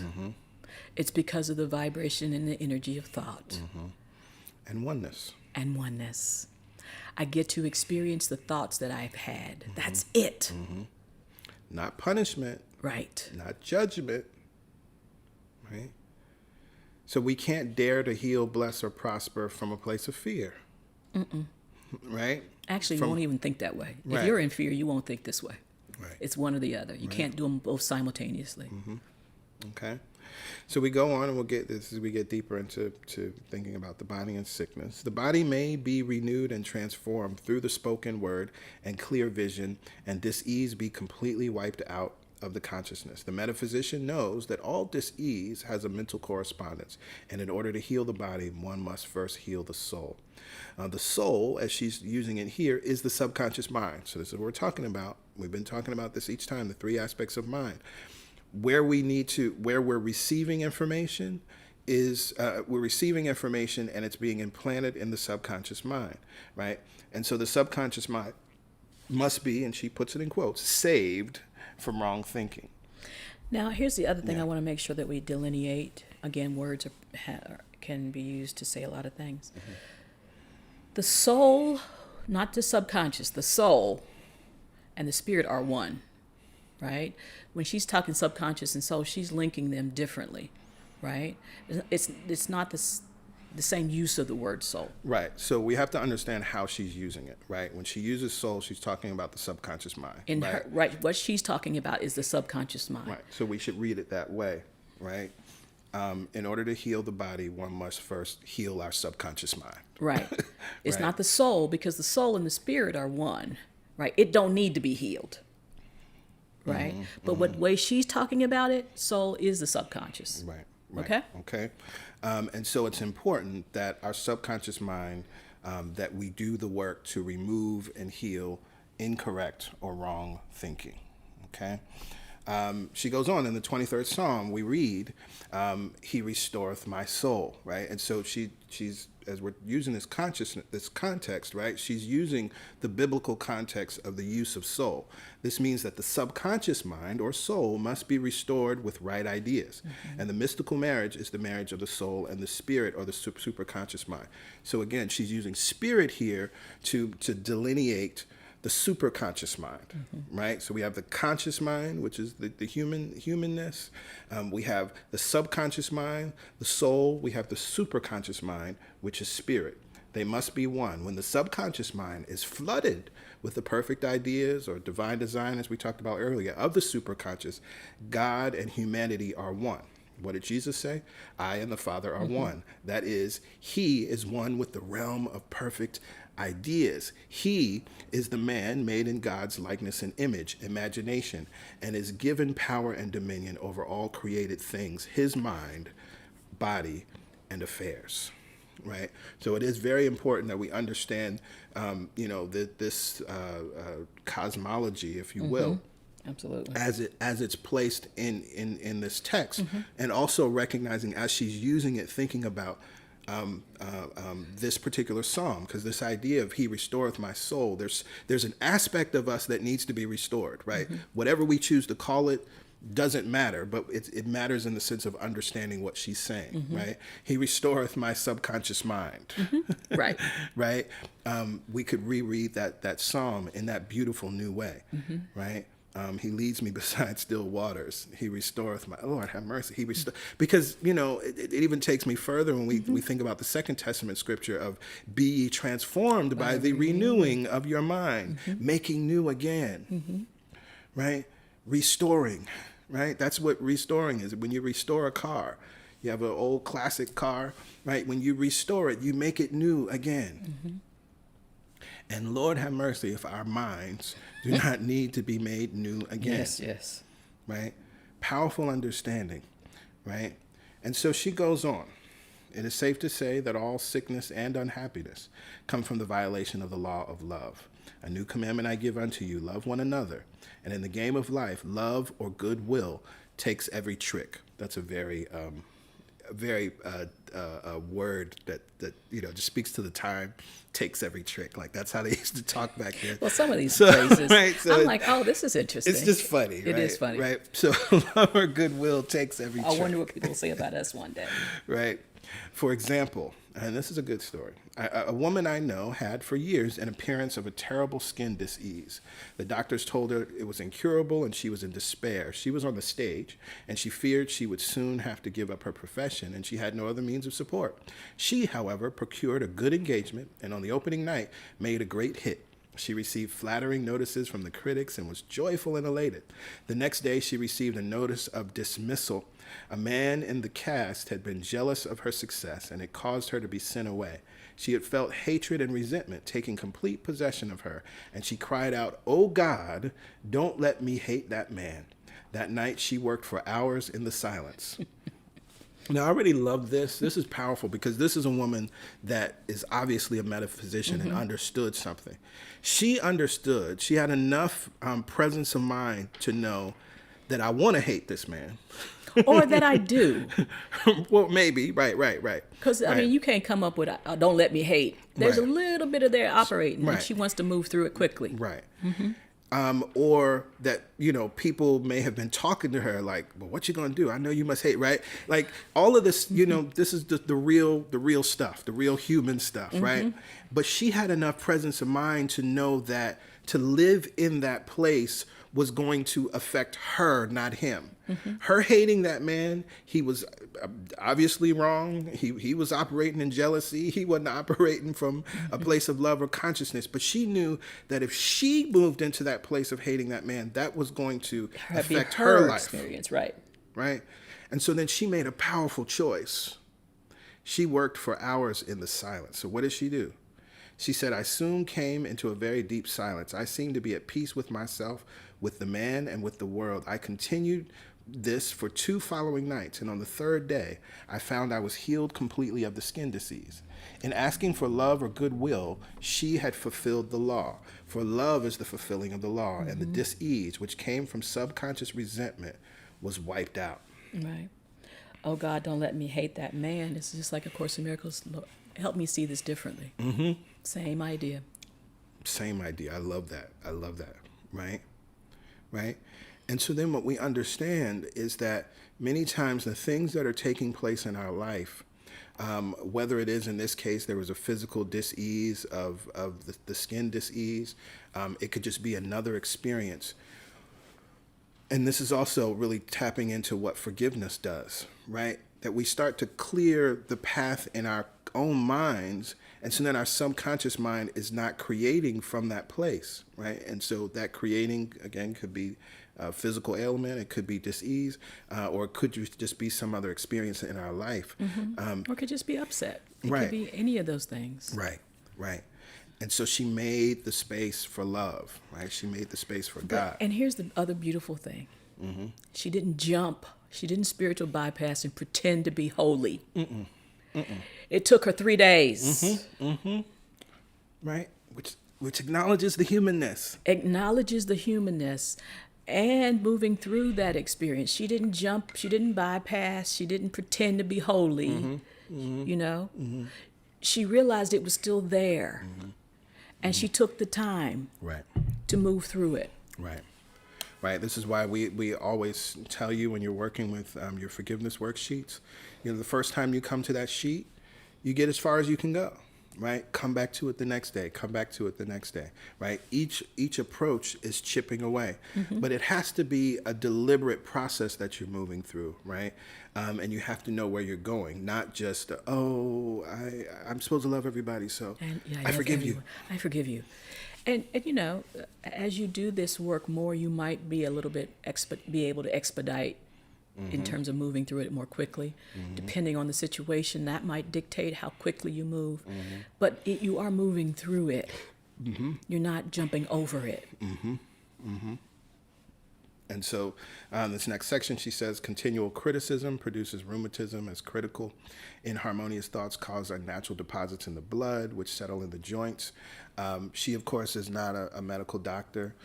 It's because of the vibration and the energy of thought. And oneness. I get to experience the thoughts that I've had. That's it. Not punishment. Right. Not judgment. right? So we can't dare to heal, bless, or prosper from a place of fear. Right? Actually, you won't even think that way. Right. If you're in fear, you won't think this way. Right. It's one or the other. You can't do them both simultaneously. Okay. So we go on and we'll get this as we get deeper into thinking about the body and sickness. The body may be renewed and transformed through the spoken word and clear vision, and dis-ease be completely wiped out of the consciousness. The metaphysician knows that all dis-ease has a mental correspondence, and in order to heal the body, one must first heal the soul. The soul, as she's using it here, is the subconscious mind. So this is what we're talking about. We've been talking about this each time, the three aspects of mind. Where we're receiving information is we're receiving information and it's being implanted in the subconscious mind, right? And so the subconscious mind must be, and she puts it in quotes, saved from wrong thinking. Now, here's the other thing I want to make sure that we delineate. Again, words can be used to say a lot of things. The soul, not the subconscious, the soul and the spirit are one, right? When she's talking subconscious and soul, she's linking them differently, right? It's not the same use of the word soul. Right. So we have to understand how she's using it, right? When she uses soul, she's talking about the subconscious mind. What she's talking about is the subconscious mind. Right. So we should read it that way, right? In order to heal the body, one must first heal our subconscious mind. Right. It's Right. not the soul, because the soul and the spirit are one, right? It don't need to be healed. Right. But what way she's talking about it, soul is the subconscious. Right. Okay. And so it's important that our subconscious mind, that we do the work to remove and heal incorrect or wrong thinking. Okay. She goes on in the 23rd Psalm, we read, he restoreth my soul, right? And so she's, as we're using this context, right? She's using the biblical context of the use of soul. This means that the subconscious mind or soul must be restored with right ideas. And the mystical marriage is the marriage of the soul and the spirit, or the superconscious mind. So again, she's using spirit here to delineate the superconscious mind, right? So we have the conscious mind, which is the humanness. We have the subconscious mind, the soul. We have the superconscious mind, which is spirit. They must be one. When the subconscious mind is flooded with the perfect ideas or divine design, as we talked about earlier, of the superconscious, God and humanity are one. What did Jesus say? I and the Father are one. That is, he is one with the realm of perfect ideas. He is the man made in God's likeness and image, imagination, and is given power and dominion over all created things, his mind, body, and affairs. Right? So it is very important that we understand, this cosmology, if you will. Absolutely. As it's placed in this text, and also recognizing as she's using it, thinking about this particular psalm, because this idea of he restoreth my soul, there's an aspect of us that needs to be restored, right? Whatever we choose to call it doesn't matter, but it matters in the sense of understanding what she's saying, right? He restoreth my subconscious mind. Right. Right? We could reread that psalm in that beautiful new way, right? He leads me beside still waters. He restoreth my, Lord have mercy. Because, it even takes me further when we think about the Second Testament scripture of be ye transformed by the renewing of your mind, making new again, right? Restoring, right? That's what restoring is. When you restore a car, you have an old classic car, right? When you restore it, you make it new again. And Lord have mercy if our minds do not need to be made new again. Yes. Right? Powerful understanding, right? And so she goes on. It is safe to say that all sickness and unhappiness come from the violation of the law of love. A new commandment I give unto you, love one another. And in the game of life, love or goodwill takes every trick. That's a very word that just speaks to the time. Takes every trick. Like that's how they used to talk back then. Well, some of these phrases, right, so I'm like, oh, this is interesting. It's just funny. It is funny. Right. So love or goodwill takes every trick. I wonder what people will say about us one day. Right. For example, and this is a good story, a woman I know had for years an appearance of a terrible skin disease. The doctors told her it was incurable and she was in despair. She was on the stage and she feared she would soon have to give up her profession and she had no other means of support. She, however, procured a good engagement and on the opening night made a great hit. She received flattering notices from the critics and was joyful and elated. The next day, she received a notice of dismissal. A man in the cast had been jealous of her success, and it caused her to be sent away. She had felt hatred and resentment taking complete possession of her, and she cried out, "Oh God, don't let me hate that man." That night, she worked for hours in the silence. Now, I already love this. This is powerful because this is a woman that is obviously a metaphysician and understood something. She understood. She had enough presence of mind to know that I want to hate this man. Or that I do. Well, maybe. Right. Because, I mean, you can't come up with, don't let me hate. There's a little bit of there operating, and Right. she wants to move through it quickly. Right. Or that, people may have been talking to her like, well, what you going to do? I know you must hate, right? Like all of this, this is the real stuff, the real human stuff, right? But she had enough presence of mind to know that to live in that place was going to affect her, not him. Her hating that man, he was obviously wrong. He was operating in jealousy. He wasn't operating from a place of love or consciousness. But she knew that if she moved into that place of hating that man, that was going to affect her life. Experience, right. Right? And so then she made a powerful choice. She worked for hours in the silence. So what did she do? She said, I soon came into a very deep silence. I seemed to be at peace with myself, with the man, and with the world. I continued this for 2 following nights, and on the 3rd day, I found I was healed completely of the skin disease. In asking for love or goodwill, she had fulfilled the law. For love is the fulfilling of the law, and the dis-ease, which came from subconscious resentment, was wiped out. Right. Oh, God, don't let me hate that man. It's just like A Course in Miracles. Lord, help me see this differently. Same idea. Same idea. I love that. Right? And so then what we understand is that many times the things that are taking place in our life, whether it is in this case, there was a physical dis-ease of the skin dis-ease, it could just be another experience. And this is also really tapping into what forgiveness does, right? That we start to clear the path in our own minds, and so then our subconscious mind is not creating from that place, right? And so that creating, again, could be a physical ailment, it could be dis-ease, or it could just be some other experience in our life. Or it could just be upset. It Right. could be any of those things. Right. And so she made the space for love, right? She made the space for God. And here's the other beautiful thing. She didn't jump. She didn't spiritual bypass and pretend to be holy. It took her 3 days. Right? Which acknowledges the humanness. Acknowledges the humanness and moving through that experience. She didn't jump. She didn't bypass. She didn't pretend to be holy. She realized it was still there. And she took the time Right. to move through it. Right. This is why we always tell you when you're working with your forgiveness worksheets, the first time you come to that sheet, you get as far as you can go, right? Come back to it the next day. Come back to it the next day, right? Each approach is chipping away, but it has to be a deliberate process that you're moving through, right? And you have to know where you're going, not just, I'm supposed to love everybody, so I forgive you. I forgive you. And as you do this work more, you might be a little bit be able to expedite in terms of moving through it more quickly. Depending on the situation, that might dictate how quickly you move. But you are moving through it. You're not jumping over it. And so this next section, she says, continual criticism produces rheumatism as critical. Inharmonious thoughts cause unnatural deposits in the blood, which settle in the joints. She, of course, is not a medical doctor.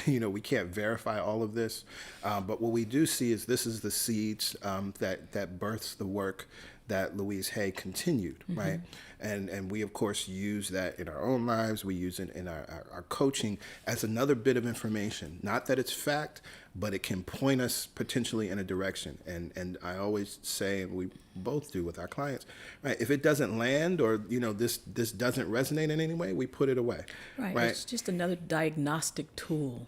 We can't verify all of this. But what we do see is this is the seeds that births the work that Louise Hay continued, right? And we, of course, use that in our own lives. We use it in our coaching as another bit of information. Not that it's fact, but it can point us potentially in a direction. And I always say, and we both do with our clients, right? If it doesn't land, or this doesn't resonate in any way, we put it away. Right. Right. It's just another diagnostic tool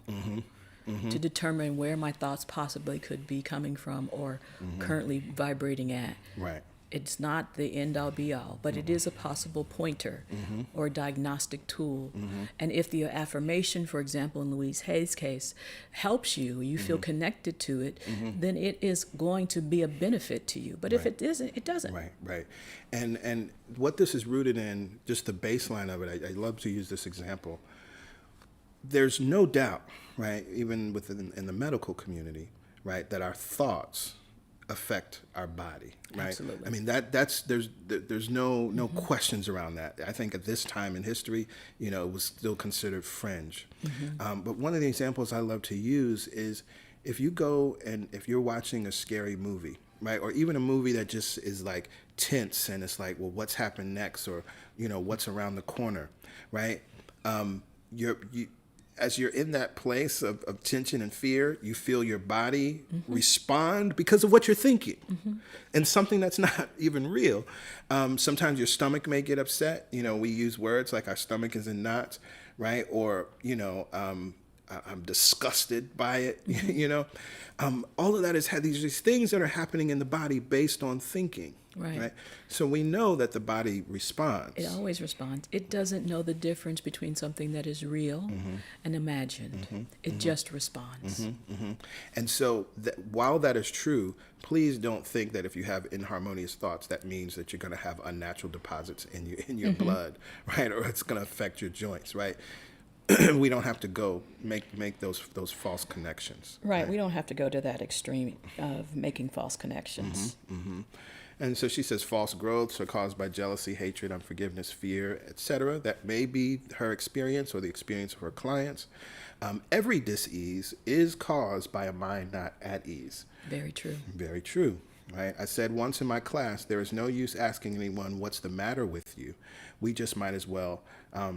to determine where my thoughts possibly could be coming from or currently vibrating at. Right. It's not the end all be all, but it is a possible pointer or diagnostic tool. And if the affirmation, for example, in Louise Hay's case, helps you, you feel connected to it, then it is going to be a benefit to you. But if it isn't, it doesn't. Right, right. And what this is rooted in, just the baseline of it, I love to use this example. There's no doubt, right, even in the medical community, right, that our thoughts affect our body, right? Absolutely. I mean, there's no questions around that. I think at this time in history, it was still considered fringe. But one of the examples I love to use is if you go and if you're watching a scary movie, right, or even a movie that just is like tense and it's like, well, what's happened next, or what's around the corner, right? As you're in that place of tension and fear, you feel your body respond because of what you're thinking, and something that's not even real. Sometimes your stomach may get upset. We use words like our stomach is in knots, right? Or, I'm disgusted by it. All of that is these things that are happening in the body based on thinking. Right. So we know that the body responds. It always responds. It doesn't know the difference between something that is real and imagined. It just responds. And so while that is true, please don't think that if you have inharmonious thoughts, that means that you're going to have unnatural deposits in your blood, right? Or it's going to affect your joints, right? We don't have to go make those false connections. Right. We don't have to go to that extreme of making false connections. And so she says false growths are caused by jealousy, hatred, unforgiveness, fear, etc. That may be her experience or the experience of her clients. Every dis-ease is caused by a mind not at ease. Very true. Very true. Right? I said once in my class, there is no use asking anyone what's the matter with you. We just might as well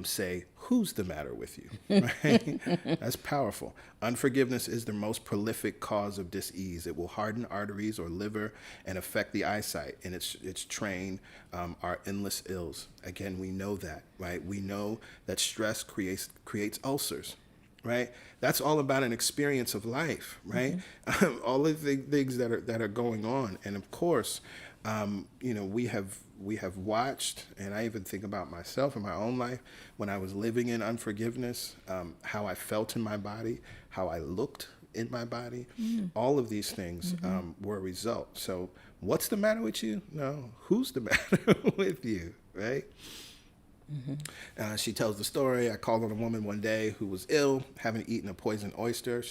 say, who's the matter with you? Right? That's powerful. Unforgiveness is the most prolific cause of dis-ease. It will harden arteries or liver and affect the eyesight, and its train are endless ills. Again, we know that, right? We know that stress creates ulcers. Right, that's all about an experience of life, right? All of the things that are going on, and of course, we have watched, and I even think about myself in my own life when I was living in unforgiveness, how I felt in my body, how I looked in my body. All of these things were a result. So, what's the matter with you? No, who's the matter with you, right? She tells the story. I called on a woman one day who was ill, having eaten a poisoned oyster.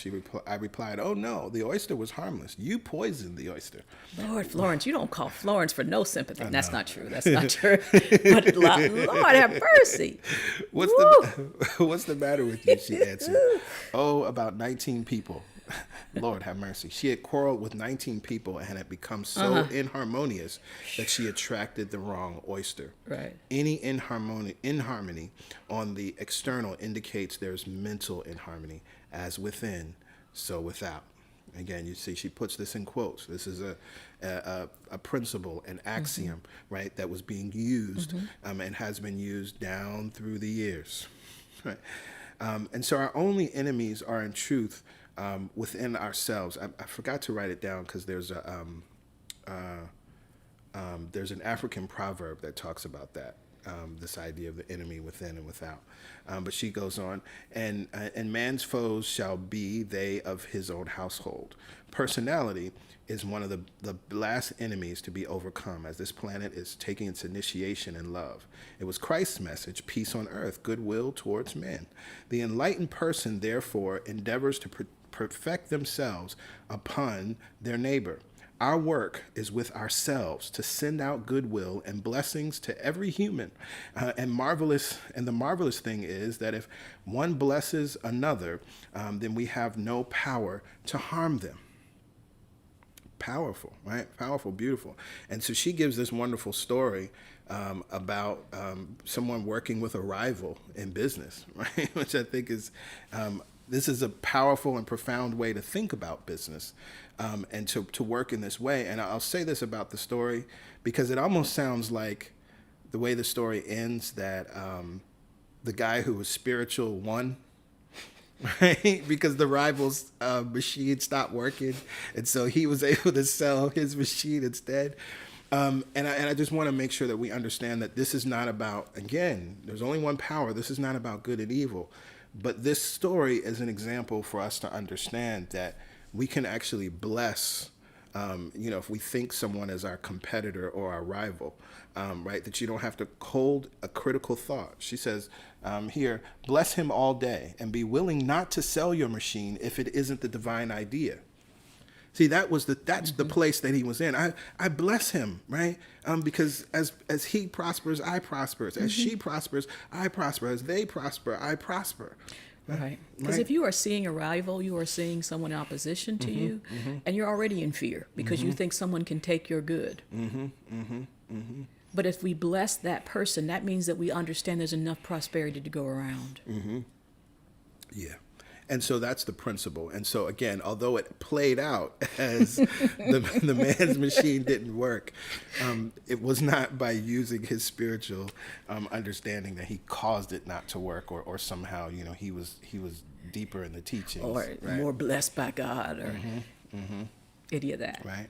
I replied, "Oh no, the oyster was harmless. You poisoned the oyster." Lord, Florence, you don't call Florence for no sympathy. That's not true. That's not true. But Lord have mercy. What's the matter with you? She answered. Oh, about 19 people. Lord have mercy. She had quarreled with 19 people and had become so inharmonious that she attracted the wrong oyster. Right. Any inharmony on the external indicates there's mental inharmony, as within, so without. Again, you see, she puts this in quotes. This is a principle, an axiom, right, that was being used and has been used down through the years. Right. And so our only enemies are, in truth, within ourselves. I forgot to write it down because there's an African proverb that talks about that, this idea of the enemy within and without. But she goes on, and man's foes shall be they of his own household. Personality is one of the last enemies to be overcome, as this planet is taking its initiation in love. It was Christ's message, peace on earth, goodwill towards men. The enlightened person, therefore, endeavors to perfect themselves upon their neighbor. Our work is with ourselves to send out goodwill and blessings to every human. And the marvelous thing is that if one blesses another, then we have no power to harm them. powerful, right? Powerful, beautiful. And so she gives this wonderful story about someone working with a rival in business, right? Which I think is, this is a powerful and profound way to think about business, and to work in this way. And I'll say this about the story because it almost sounds like the way the story ends that the guy who was spiritual won. Right, because the rival's machine stopped working, and so he was able to sell his machine instead. And I just want to make sure that we understand that this is not about, again, there's only one power. This is not about good and evil, but this story is an example for us to understand that we can actually bless. If we think someone is our competitor or our rival, right, that you don't have to hold a critical thought. She says here, bless him all day and be willing not to sell your machine if it isn't the divine idea. See, that's the place that he was in. I bless him, right? Because as he prospers, I prosper. As she prospers, I prosper. As they prosper, I prosper. Right. Because if you are seeing a rival, you are seeing someone in opposition to you, and you're already in fear because you think someone can take your good. But if we bless that person, that means that we understand there's enough prosperity to go around. Yeah. And so that's the principle. And so, again, although it played out as the man's machine didn't work, it was not by using his spiritual understanding that he caused it not to work, or somehow, he was deeper in the teachings. Or right? more blessed by God, or any of that. Right.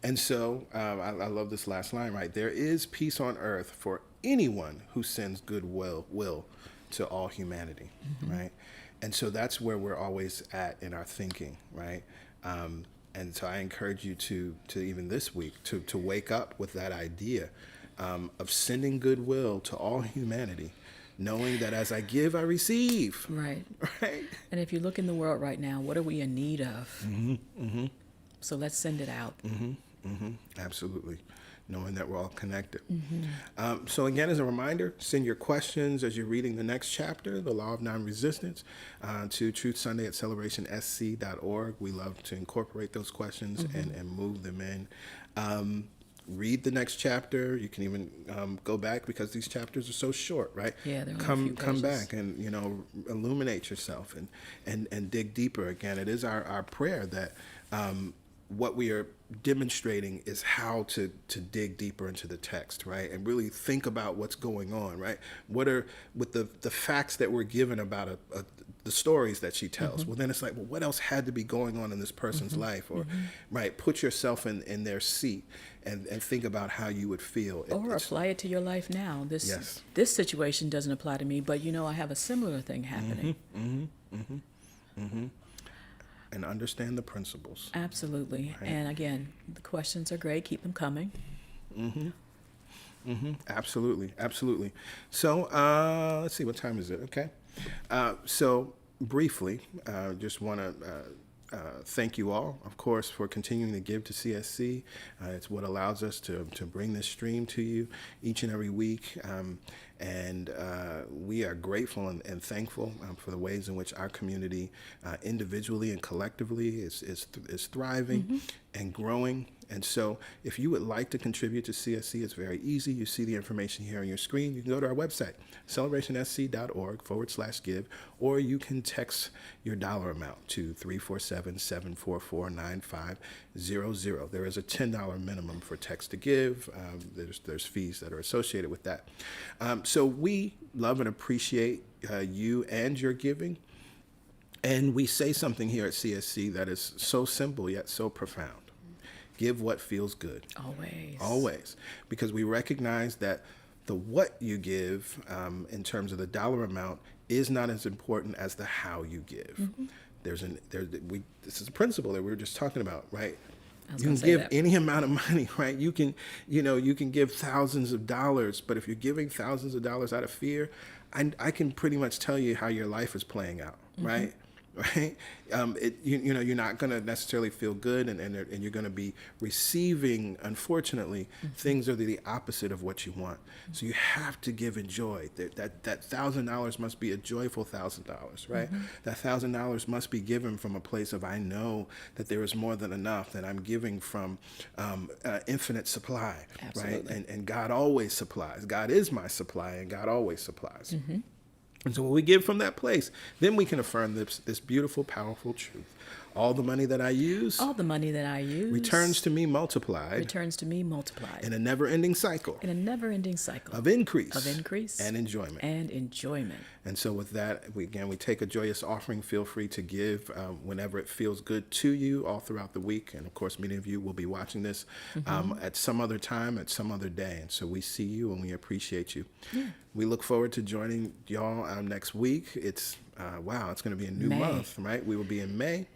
And so I love this last line, right? There is peace on earth for anyone who sends goodwill to all humanity, right? And so that's where we're always at in our thinking, right? And so I encourage you to even this week to wake up with that idea of sending goodwill to all humanity, knowing that as I give, I receive. Right. Right. And if you look in the world right now, what are we in need of? So let's send it out. Absolutely. Knowing that we're all connected. So again, as a reminder, send your questions as you're reading the next chapter, The Law of Non-Resistance, to Truth Sunday at celebrationsc.org. We love to incorporate those questions and move them in. Read the next chapter. You can even go back because these chapters are so short, right? Yeah, they're only a few come pages. back and illuminate yourself and dig deeper. Again, it is our prayer that what we are demonstrating is how to dig deeper into the text, right? And really think about what's going on, right? What are, with the facts that we're given about the stories that she tells, well, then it's like, well, what else had to be going on in this person's life? Or, right, put yourself in their seat and think about how you would feel. Or apply it to your life now. Yes. This situation doesn't apply to me, but I have a similar thing happening. And understand the principles. Absolutely. Right. And again, the questions are great. Keep them coming. Absolutely. So let's see, what time is it? Okay. So briefly, just want to thank you all, of course, for continuing to give to CSC. It's what allows us to bring this stream to you each and every week. And we are grateful and thankful for the ways in which our community individually and collectively is thriving and growing. And so if you would like to contribute to CSC, it's very easy. You see the information here on your screen. You can go to our website, celebrationsc.org/give, or you can text your dollar amount to 347-744-9500. There is a $10 minimum for text to give. There's fees that are associated with that. So we love and appreciate you and your giving. And we say something here at CSC that is so simple yet so profound. Give what feels good. Always. Because we recognize that the what you give in terms of the dollar amount is not as important as the how you give. This is a principle that we were just talking about, right? You can give any amount of money, right? You can give thousands of dollars, but if you're giving thousands of dollars out of fear, I can pretty much tell you how your life is playing out, right? right? You know, you're not going to necessarily feel good, and you're going to be receiving, unfortunately, things are the opposite of what you want. So you have to give in joy. That $1,000 must be a joyful $1,000, right? That $1,000 must be given from a place of, I know that there is more than enough, that I'm giving from infinite supply, Absolutely. right? And God always supplies. God is my supply, and God always supplies. And so when we give from that place, then we can affirm this beautiful, powerful truth. All the money that I use All the money that I use returns to me multiplied returns to me multiplied in a never-ending cycle in a never-ending cycle of increase and enjoyment. enjoyment. And so with that, we take a joyous offering. Feel free to give whenever it feels good to you all throughout the week. And of course, many of you will be watching this at some other time, at some other day. And so we see you and we appreciate you. We look forward to joining y'all next week. It's, it's going to be a new May. month, right? We will be in May.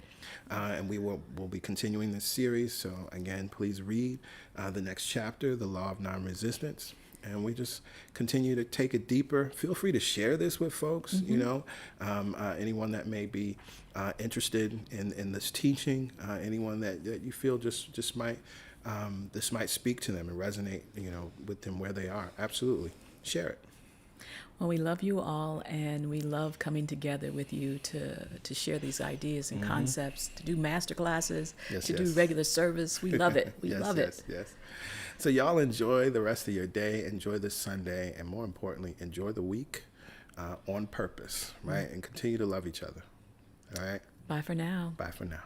And we'll be continuing this series. So again, please read the next chapter, The Law of Non-Resistance. And we just continue to take it deeper. Feel free to share this with folks, you know, anyone that may be interested in this teaching, anyone that you feel just might, this might speak to them and resonate, you know, with them where they are. Absolutely. Share it. Well, we love you all, and we love coming together with you to share these ideas and concepts, to do master classes, to do regular service. We love it. We love it. Yes. So y'all enjoy the rest of your day, enjoy this Sunday, and more importantly, enjoy the week on purpose, right? And continue to love each other. All right? Bye for now. Bye for now.